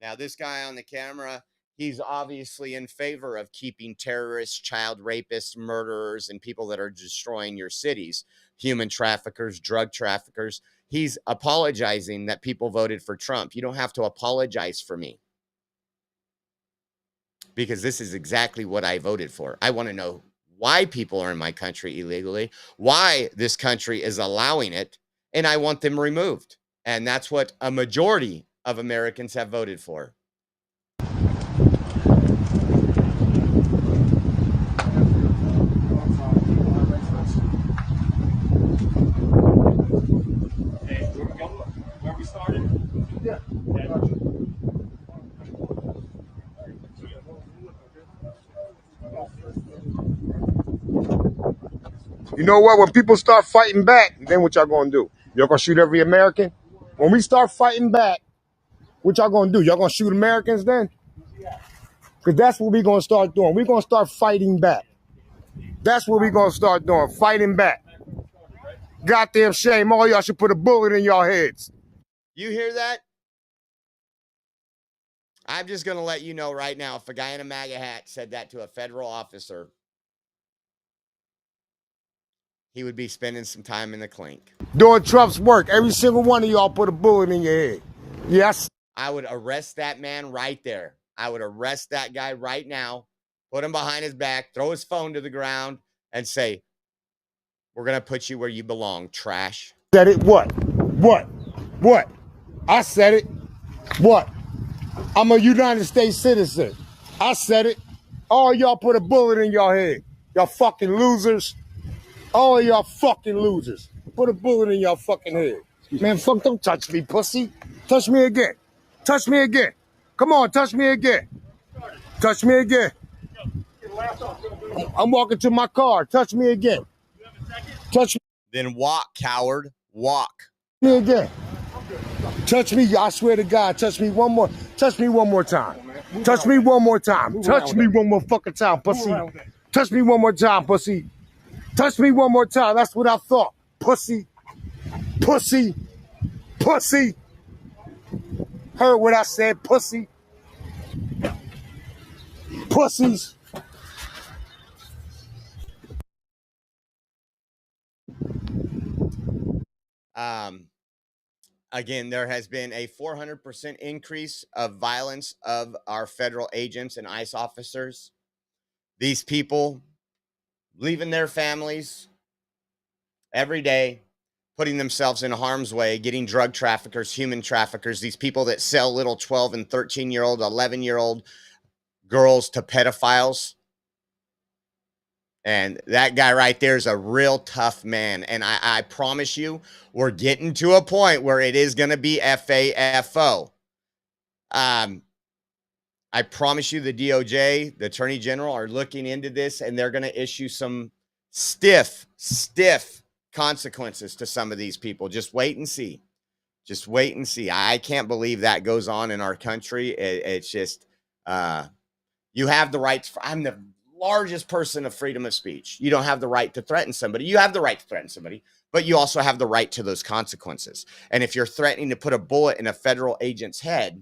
Now, this guy on the camera, he's obviously in favor of keeping terrorists, child rapists, murderers, and people that are destroying your cities, human traffickers, drug traffickers. He's apologizing that people voted for Trump. You don't have to apologize for me, because this is exactly what I voted for. I want to know why people are in my country illegally, why this country is allowing it, and I want them removed. And that's what a majority of Americans have voted for. Where we started? Yeah. You know what? When people start fighting back, then what y'all gonna do? Y'all gonna shoot every American? When we start fighting back, what y'all gonna do? Y'all gonna shoot Americans then? Because that's what we gonna start doing. We're gonna start fighting back. That's what we gonna start doing, fighting back. Goddamn shame. All y'all should put a bullet in y'all heads. You hear that? I'm just going to let you know right now, if a guy in a MAGA hat said that to a federal officer, he would be spending some time in the clink. Doing Trump's work. Every single one of y'all put a bullet in your head. Yes. I would arrest that man right there. I would arrest that guy right now, put him behind his back, throw his phone to the ground, and say, we're going to put you where you belong, trash. Said it what? What? What? I said it. What? I'm a United States citizen. I said it. All y'all put a bullet in y'all head. Y'all fucking losers. All y'all fucking losers. Put a bullet in y'all fucking head. Man, fuck, don't touch me, pussy. Touch me again. Touch me again. Come on, touch me again. Touch me again. I'm walking to my car. Touch me again. Touch me. Then walk, coward. Walk. Me again. Touch me. I swear to God, touch me one more. Touch me one more time. Touch me one more time. Touch me one more fucking time, pussy. Touch me one more time, pussy. Touch me one more time. That's what I thought. Pussy. Pussy. Pussy. Heard what I said, pussy. Pussies. Again, there has been a 400% increase of violence of our federal agents and ICE officers. These people leaving their families every day, putting themselves in harm's way, getting drug traffickers, human traffickers, these people that sell little 12 and 13-year-old, 11-year-old girls to pedophiles. And that guy right there is a real tough man. And I promise you, we're getting to a point where it is going to be FAFO. I promise you the DOJ, the Attorney General, are looking into this, and they're going to issue some stiff consequences to some of these people. Just wait and see. Just wait and see. I can't believe that goes on in our country. It's just, you have the right. I'm the largest person of freedom of speech. You don't have the right to threaten somebody. You have the right to threaten somebody, but you also have the right to those consequences. And if you're threatening to put a bullet in a federal agent's head,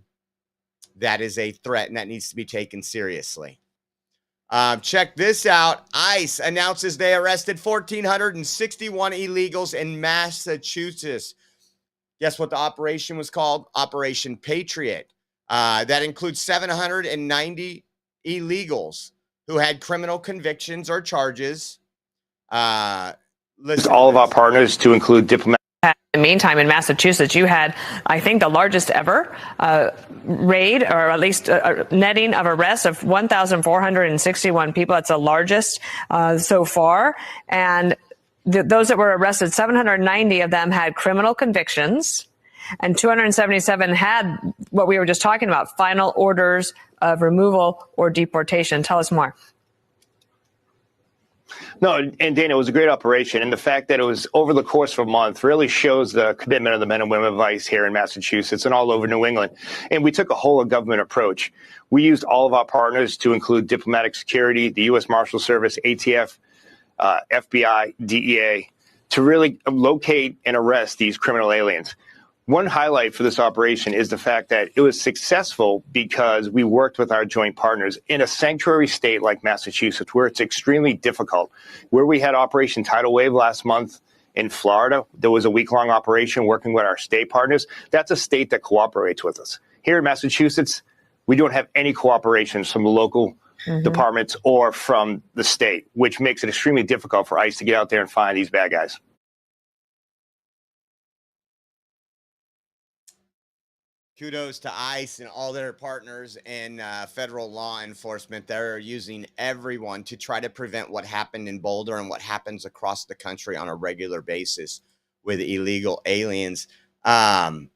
that is a threat, and that needs to be taken seriously. Check this out. ICE announces they arrested 1,461 illegals in Massachusetts. Guess what the operation was called? Operation Patriot. That includes 790 illegals who had criminal convictions or charges. All of our partners, to include diplomats. In the meantime, in Massachusetts, you had, I think, the largest ever raid, or at least netting of arrests of 1,461 people. That's the largest so far. And those that were arrested, 790 of them had criminal convictions. and 277 had what we were just talking about, final orders of removal or deportation. Tell us more. No, and Dana, it was a great operation. And the fact that it was over the course of a month really shows the commitment of the men and women of ICE here in Massachusetts and all over New England. And we took a whole of government approach. We used all of our partners to include diplomatic security, the U.S. Marshal Service, ATF, FBI, DEA, to really locate and arrest these criminal aliens. One highlight for this operation is the fact that it was successful because we worked with our joint partners in a sanctuary state like Massachusetts, where it's extremely difficult. Where we had Operation Tidal Wave last month in Florida, there was a week-long operation working with our state partners. That's a state that cooperates with us. Here in Massachusetts, we don't have any cooperation from the local departments or from the state, which makes it extremely difficult for ICE to get out there and find these bad guys. Kudos to ICE and all their partners in federal law enforcement. They're using everyone to try to prevent what happened in Boulder and what happens across the country on a regular basis with illegal aliens. Department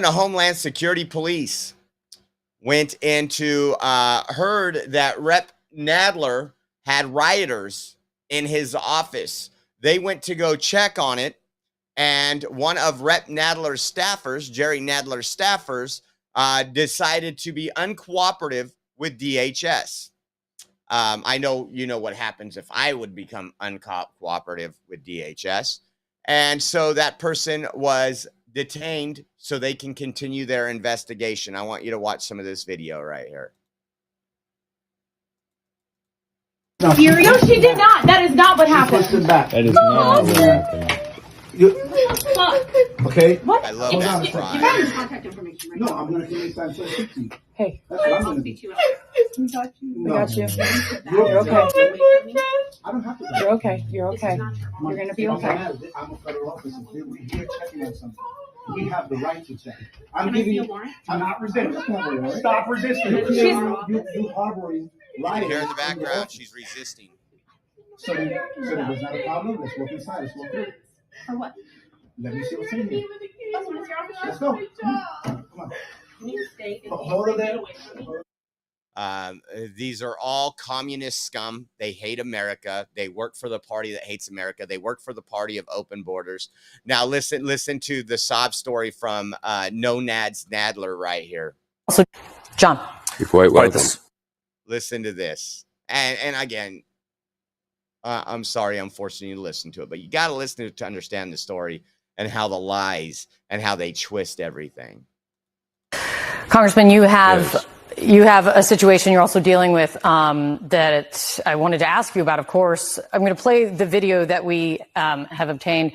of Homeland Security Police went into, heard that Rep. Nadler had rioters in his office. They went to go check on it. And one of Rep. Nadler's staffers, Jerry Nadler's staffers, decided to be uncooperative with DHS. I know you know what happens if I would become uncooperative with DHS. And so that person was detained so they can continue their investigation. I want you to watch some of this video right here. No, she did not. That is not what happened. That is not what happened. Okay. What? I love that cry. You have his contact information, right? No, I'm going to give you time to speak to you. Hey. That's what I'm going to do. We got you. We got you. You're okay. I don't have to. You're okay. You're okay. You're going to be okay. I'm a federal officer. We're here checking on something. We have the right to check. I'm giving you. I'm not resisting. Stop resisting. You harboring rights. Here in the background, she's resisting. So there's not a problem. Let's walk inside. Let's walk through. For what? Let me see what's in here. Let's go. Come on. Hold it there. These are all communist scum. They hate America. They work for the party that hates America. They work for the party of open borders. Now listen to the sob story from No Nads Nadler right here. Also, John, you're quite welcome. Listen to this. And again, I'm sorry I'm forcing you to listen to it, but you got to listen to it to understand the story and how the lies and how they twist everything. Congressman, you have a situation you're also dealing with that I wanted to ask you about, of course. I'm going to play the video that we have obtained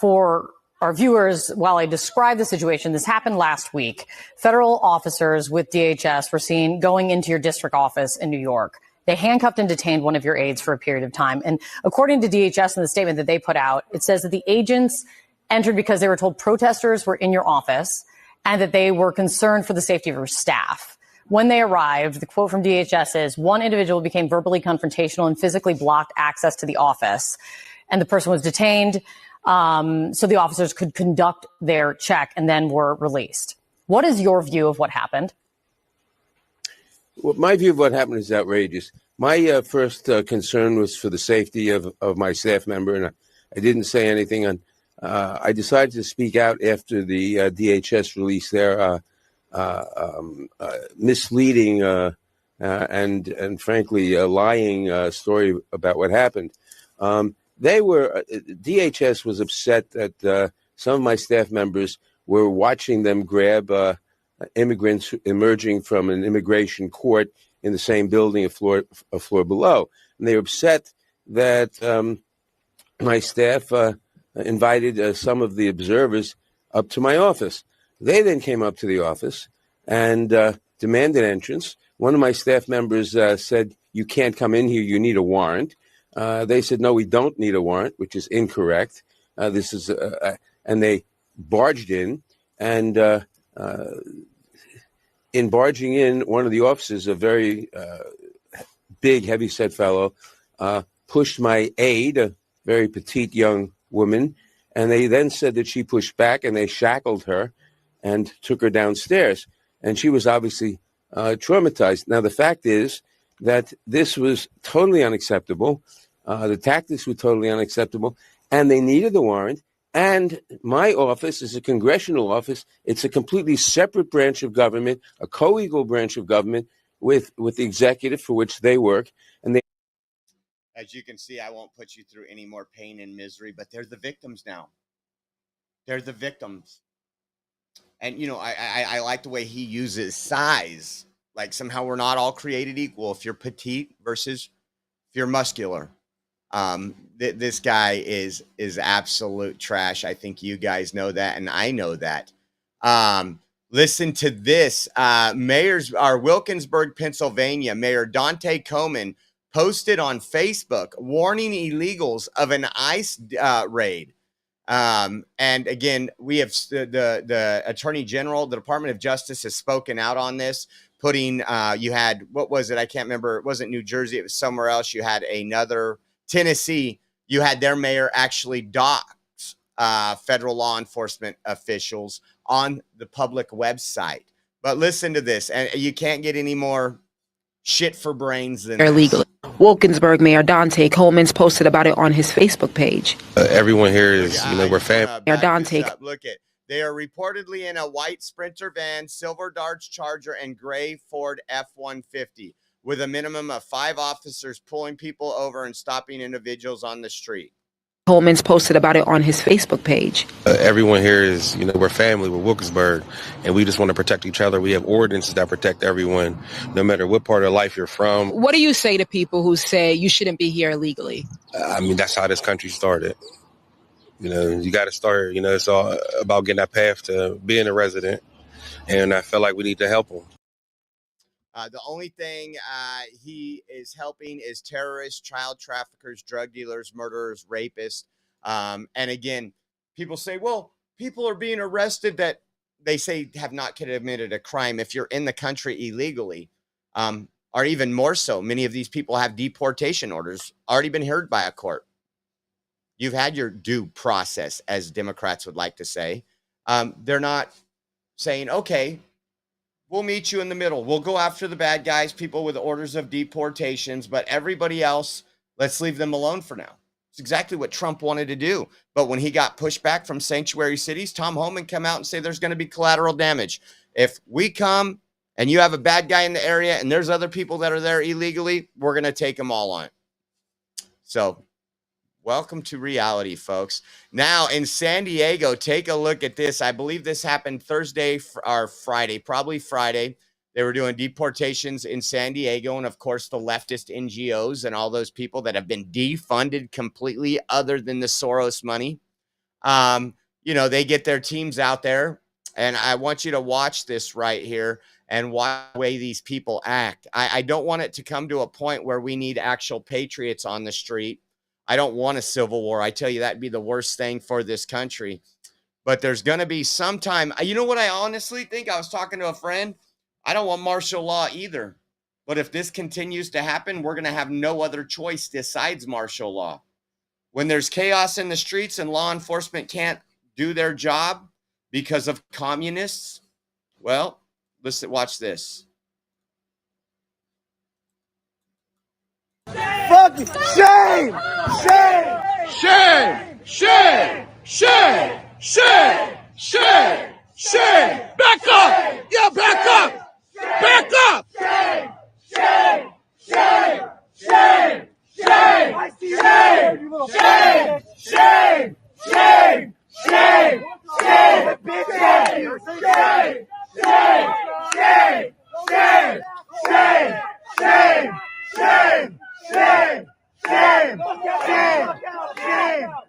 for our viewers while I describe the situation. This happened last week. Federal officers with DHS were seen going into your district office in New York. They handcuffed and detained one of your aides for a period of time. And according to DHS in the statement that they put out, it says that the agents entered because they were told protesters were in your office and that they were concerned for the safety of your staff. When they arrived, the quote from DHS is, one individual became verbally confrontational and physically blocked access to the office. And the person was detained so the officers could conduct their check and then were released. What is your view of what happened? Well, my view of what happened is outrageous. My first concern was for the safety of my staff member, and I didn't say anything. And I decided to speak out after the DHS released their misleading and frankly lying story about what happened. DHS was upset that some of my staff members were watching them grab immigrants emerging from an immigration court in the same building, a floor below. And they were upset that my staff invited some of the observers up to my office. They then came up to the office and demanded entrance. One of my staff members said, "You can't come in here, you need a warrant." They said, "No, we don't need a warrant," which is incorrect. And they barged in, and in barging in, one of the officers, a very big, heavy-set fellow, pushed my aide, a very petite young woman, And they then said that she pushed back, and they shackled her and took her downstairs. And she was obviously traumatized. Now, the fact is that this was totally unacceptable. The tactics were totally unacceptable, and they needed the warrant. And my office is a congressional office. It's a completely separate branch of government, a co-equal branch of government with the executive for which they work. And they, as you can see, I won't put you through any more pain and misery, but they're the victims now. They're the victims. And, you know, I like the way he uses size. Like somehow we're not all created equal. If you're petite versus if you're muscular. This guy is absolute trash. I think you guys know that, and I know that. Listen to this. Wilkinsburg, Pennsylvania, Mayor Dante Coleman posted on Facebook warning illegals of an ICE raid. And again, we have the Attorney General, the Department of Justice has spoken out on this, putting, you had, what was it? I can't remember. It wasn't New Jersey. It was somewhere else. You had another Tennessee. You had their mayor actually dox federal law enforcement officials on the public website. But listen to this, and you can't get any more shit for brains than illegally. Wilkinsburg Mayor Dante Coleman's posted about it on his Facebook page. everyone here is, we're family. Mayor Dante. Look at, they are reportedly in a white Sprinter van, silver Dodge Charger, and gray Ford F-150 with a minimum of 5 officers pulling people over and stopping individuals on the street. Coleman's posted about it on his Facebook page. Everyone here is, we're family, we're Wilkinsburg, and we just want to protect each other. We have ordinances that protect everyone, no matter what part of life you're from. What do you say to people who say you shouldn't be here illegally? That's how this country started. You got to start, it's all about getting that path to being a resident, and I feel like we need to help them. The only thing he is helping is terrorists, child traffickers, drug dealers, murderers, rapists. And again, people say, well, people are being arrested that they say have not committed a crime if you're in the country illegally, or even more so. Many of these people have deportation orders already been heard by a court. You've had your due process, as Democrats would like to say. They're not saying, okay, we'll meet you in the middle. We'll go after the bad guys, people with orders of deportations, but everybody else, let's leave them alone for now. It's exactly what Trump wanted to do. But when he got pushback from sanctuary cities, Tom Homan come out and say there's going to be collateral damage. If we come and you have a bad guy in the area and there's other people that are there illegally, we're going to take them all on. So welcome to reality, folks. Now in San Diego, take a look at this. I believe this happened Thursday or Friday, probably Friday. They were doing deportations in San Diego. And of course, the leftist NGOs and all those people that have been defunded completely other than the Soros money. They get their teams out there. And I want you to watch this right here and watch the way these people act. I don't want it to come to a point where we need actual patriots on the street. I don't want a civil war. I tell you, that'd be the worst thing for this country. But there's going to be some time. You know what I honestly think? I was talking to a friend. I don't want martial law either. But if this continues to happen, we're going to have no other choice besides martial law. When there's chaos in the streets and law enforcement can't do their job because of communists, well, listen, watch this. Fucking shame! Shame! Shame! Shame! Shame! Shame! Shame! Shame! Back up! Yeah, back up! Back up! Shame! Shame! Shame! Shame! Shame! Shame! Shame! Shame! Shame! Shame! Shame! Big shame! Shame! Shame! Shame! Shame! Shame! Shame! Shame! Shame! Shame! Shame! Shame!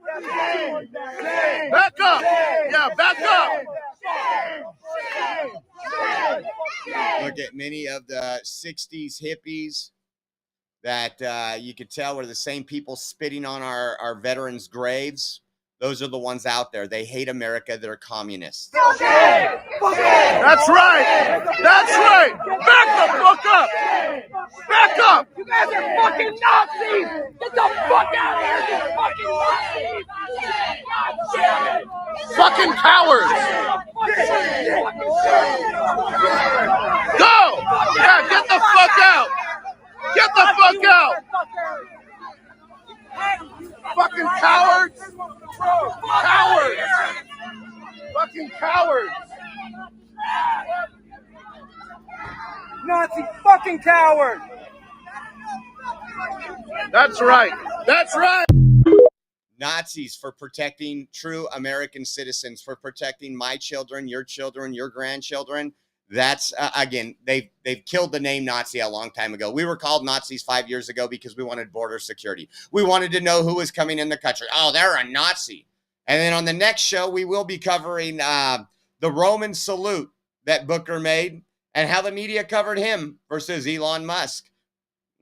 Shame! Back up! Yeah, back up! Look at many of the 60s hippies that you could tell were the same people spitting on our veterans' graves. Those are the ones out there. They hate America. They're communists. That's right. That's right. Back the fuck up. Back up. You guys are fucking Nazis. Get the fuck out of here, you fucking Nazis. Fucking cowards! Go! Yeah, get the fuck out! Get the fuck out! Fucking cowards! Cowards! Fucking cowards! Nazi fucking coward! That's right. That's right. Nazis for protecting true American citizens, for protecting my children, your grandchildren. That's again, they've killed the name Nazi a long time ago. We were called Nazis 5 years ago because we wanted border security. We wanted to know who was coming in the country. Oh, they're a Nazi. And then on the next show, we will be covering the Roman salute that Booker made and how the media covered him versus Elon Musk.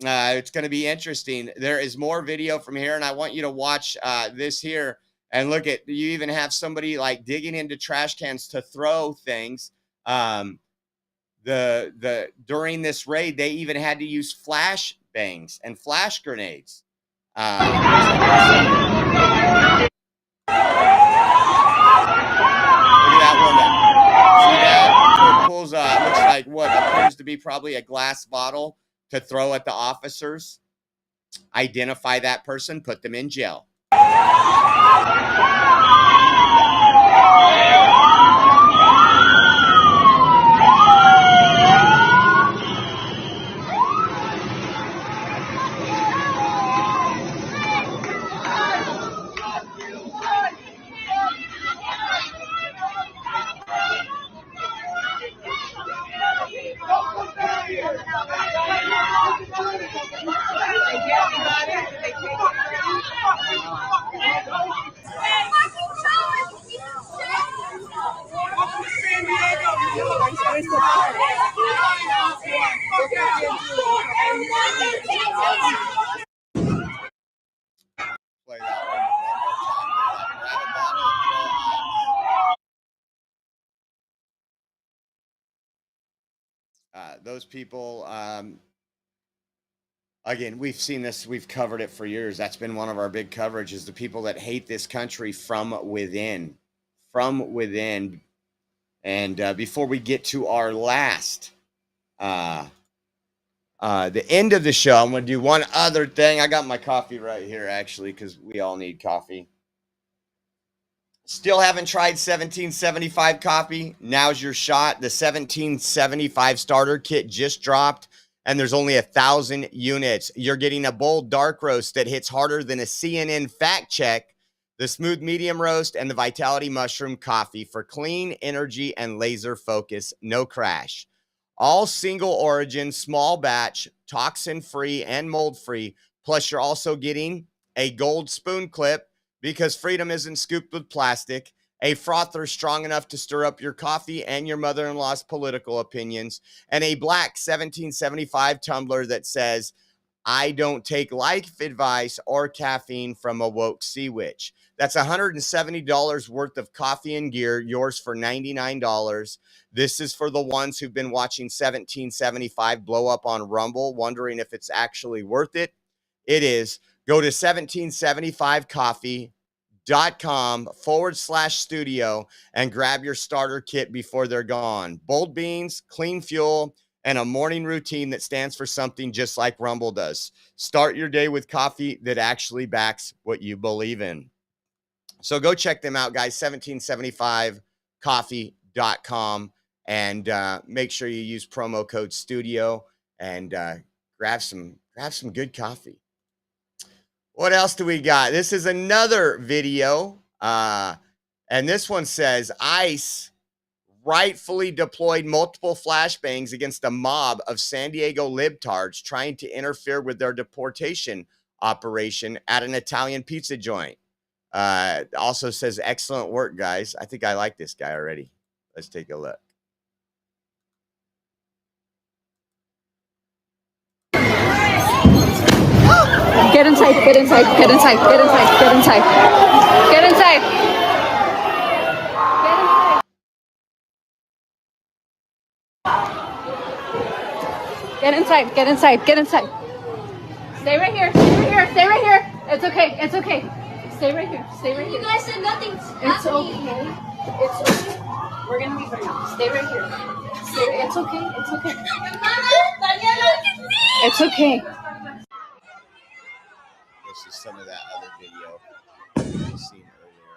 It's going to be interesting. There is more video from here, and I want you to watch this here and look at. You even have somebody like digging into trash cans to throw things. During this raid, they even had to use flash bangs and flash grenades. Look at that woman. See that? Pulls looks like what appears to be probably a glass bottle to throw at the officers. Identify that person, put them in jail. Play that one those people, again, we've seen this, we've covered it for years. That's been one of our big coverages, the people that hate this country from within. And before we get to our last, the end of the show, I'm going to do one other thing. I got my coffee right here, actually, because we all need coffee. Still haven't tried 1775 coffee? Now's your shot. The 1775 starter kit just dropped, and there's only 1,000 units. You're getting a bold dark roast that hits harder than a CNN fact check, the smooth medium roast, and the Vitality Mushroom coffee for clean energy and laser focus. No crash. All single origin, small batch, toxin-free, and mold-free. Plus, you're also getting a gold spoon clip because freedom isn't scooped with plastic, a frother strong enough to stir up your coffee and your mother-in-law's political opinions, and a black 1775 tumbler that says, I don't take life advice or caffeine from a woke sea witch. That's $170 worth of coffee and gear, yours for $99. This is for the ones who've been watching 1775 blow up on Rumble, wondering if it's actually worth it. It is. Go to 1775coffee.com/studio and grab your starter kit before they're gone. Bold beans, clean fuel, and a morning routine that stands for something just like Rumble does. Start your day with coffee that actually backs what you believe in. So go check them out, guys, 1775coffee.com, and make sure you use promo code STUDIO and grab some good coffee. What else do we got? This is another video, and this one says ICE rightfully deployed multiple flashbangs against a mob of San Diego libtards trying to interfere with their deportation operation at an Italian pizza joint. Also says, excellent work, guys. I think I like this guy already. Let's take a look. Get inside, get inside, get inside, get inside, get inside. Get inside. Get inside, get inside, get inside. Stay right here, stay right here, stay right here. It's okay, it's okay. Stay right here. Stay right here. You guys said nothing's It's okay. It's okay. We're gonna leave right now. Stay right here. It's okay. It's okay. It's okay. This is some of that other video we've seen earlier.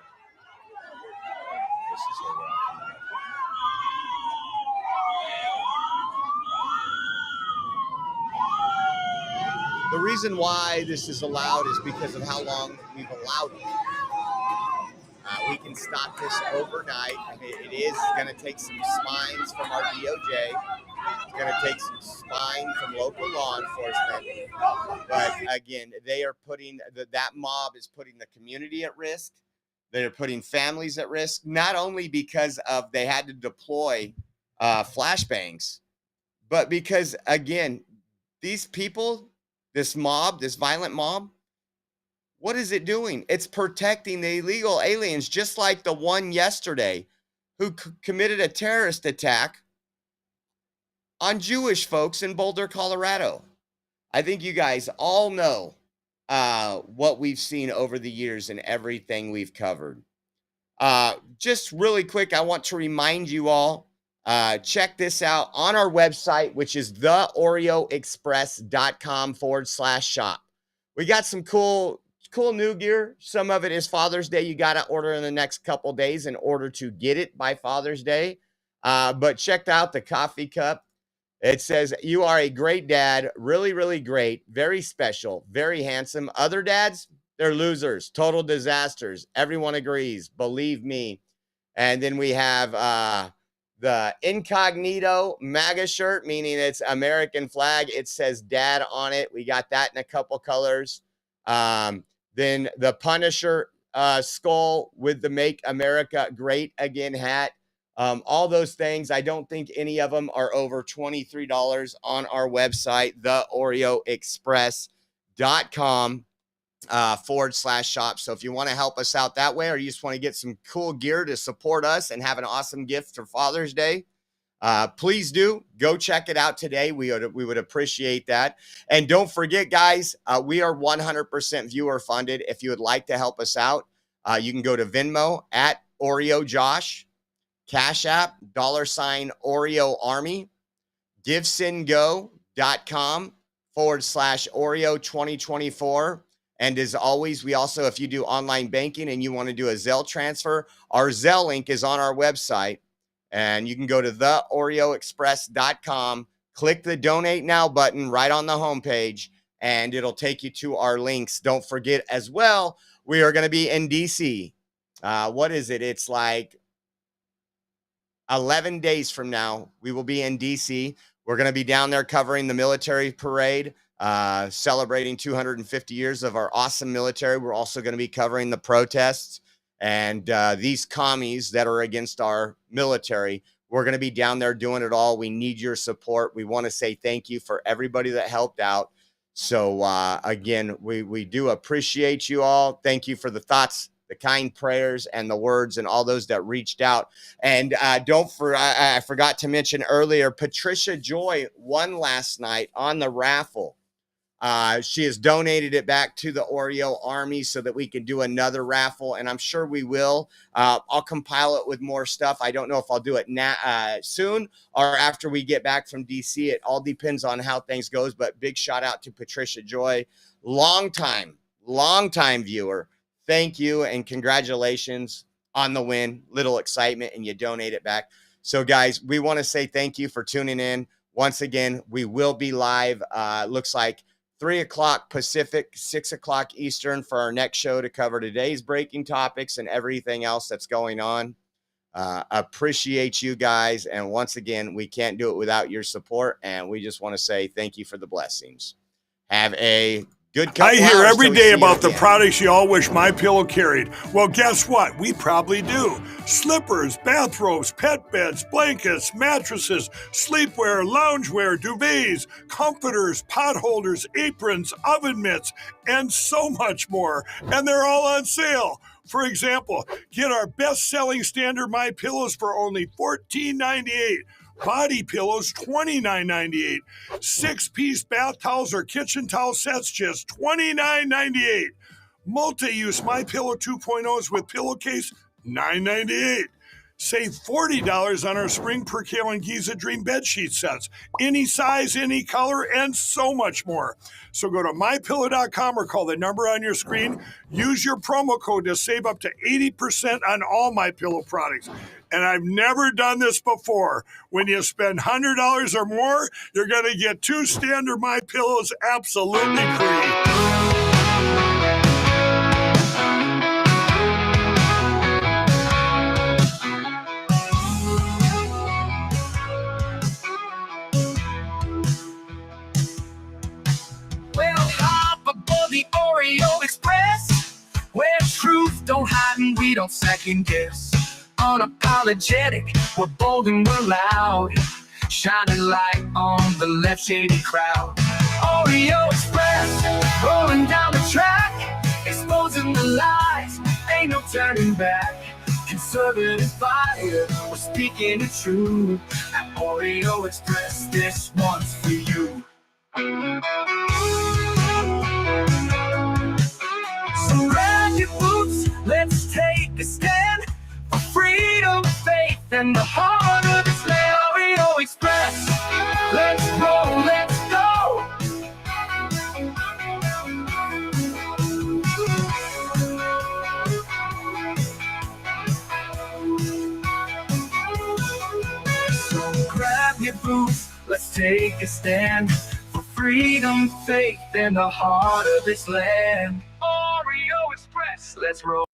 This is what we're talking about. The reason why this is allowed is because of how long we've allowed it. We can stop this overnight. It is going to take some spines from our DOJ. It's going to take some spine from local law enforcement. But again, they are putting, that mob is putting the community at risk. They're putting families at risk, not only because of they had to deploy flashbangs, but because, again, these people, this mob, this violent mob, what is it doing? It's protecting the illegal aliens, just like the one yesterday who committed a terrorist attack on Jewish folks in Boulder, Colorado. I think you guys all know what we've seen over the years and everything we've covered. Just really quick, I want to remind you all, check this out on our website, which is theoreoexpress.com/shop. We got some cool new gear. Some of it is Father's Day. You got to order in the next couple days in order to get it by Father's Day. But check out the coffee cup. It says, "You are a great dad, really, really great, very special, very handsome. Other dads, they're losers, total disasters. Everyone agrees, believe me." And then we have the incognito MAGA shirt, meaning it's American flag. It says dad on it. We got that in a couple colors. Then the Punisher skull with the Make America Great Again hat. All those things, I don't think any of them are over $23 on our website, theoreoexpress.com/shop. So if you want to help us out that way, or you just want to get some cool gear to support us and have an awesome gift for Father's Day, please do go check it out today. We would appreciate that. And don't forget, guys, we are 100% viewer funded. If you would like to help us out, you can go to Venmo at OreoJosh, Cash App, $Oreo Army, GiveSendGo.com/Oreo 2024. And as always, we also, if you do online banking and you want to do a Zelle transfer, our Zelle link is on our website. And you can go to theoreoexpress.com, click the Donate Now button right on the homepage, and it'll take you to our links. Don't forget as well, we are going to be in D.C. What is it? It's like 11 days from now, we will be in D.C. We're going to be down there covering the military parade, celebrating 250 years of our awesome military. We're also going to be covering the protests and these commies that are against our military. We're going to be down there doing it all. We need your support. We want to say thank you for everybody that helped out. So again, we do appreciate you all. Thank you for the thoughts, the kind prayers, and the words, and all those that reached out. And I forgot to mention earlier, Patricia Joy won last night on the raffle. She has donated it back to the Oreo Army so that we can do another raffle, and I'm sure we will. I'll compile it with more stuff. I don't know if I'll do it now, soon or after we get back from DC. It all depends on how things goes, but big shout out to Patricia Joy, long time viewer. Thank you and congratulations on the win. Little excitement, and you donate it back. So guys, we want to say thank you for tuning in. Once again, we will be live. Looks like 3 o'clock Pacific, 6 o'clock Eastern for our next show to cover today's breaking topics and everything else that's going on. Appreciate you guys. And once again, we can't do it without your support. And we just want to say thank you for the blessings. Have a good couple I hear hours every till we day see you about the again. products you all wish MyPillow carried. Well, guess what? We probably do. Slippers, bathrobes, pet beds, blankets, mattresses, sleepwear, loungewear, duvets, comforters, pot holders, aprons, oven mitts, and so much more. And they're all on sale. For example, get our best-selling standard MyPillows for only $14.98. Body pillows, $29.98. 6-piece bath towels or kitchen towel sets, just $29.98. Multi-use MyPillow 2.0s with pillowcase, $9.98. Save $40 on our Spring Percale and Giza Dream bedsheet sets. Any size, any color, and so much more. So go to MyPillow.com or call the number on your screen. Use your promo code to save up to 80% on all MyPillow products. And I've never done this before. When you spend $100 or more, you're going to get 2 standard MyPillows absolutely free. The Oreo Express, where truth don't hide and we don't second guess. Unapologetic, we're bold and we're loud, shining light on the left shady crowd. Oreo Express, rolling down the track, exposing the lies, ain't no turning back. Conservative fire, we're speaking the truth. At Oreo Express, this one's for you. So grab your boots, let's take a stand for freedom, faith, and the heart of this land. Oreo Express, let's roll, let's go. So grab your boots, let's take a stand for freedom, faith, and the heart of this land. Oreo Express, let's roll.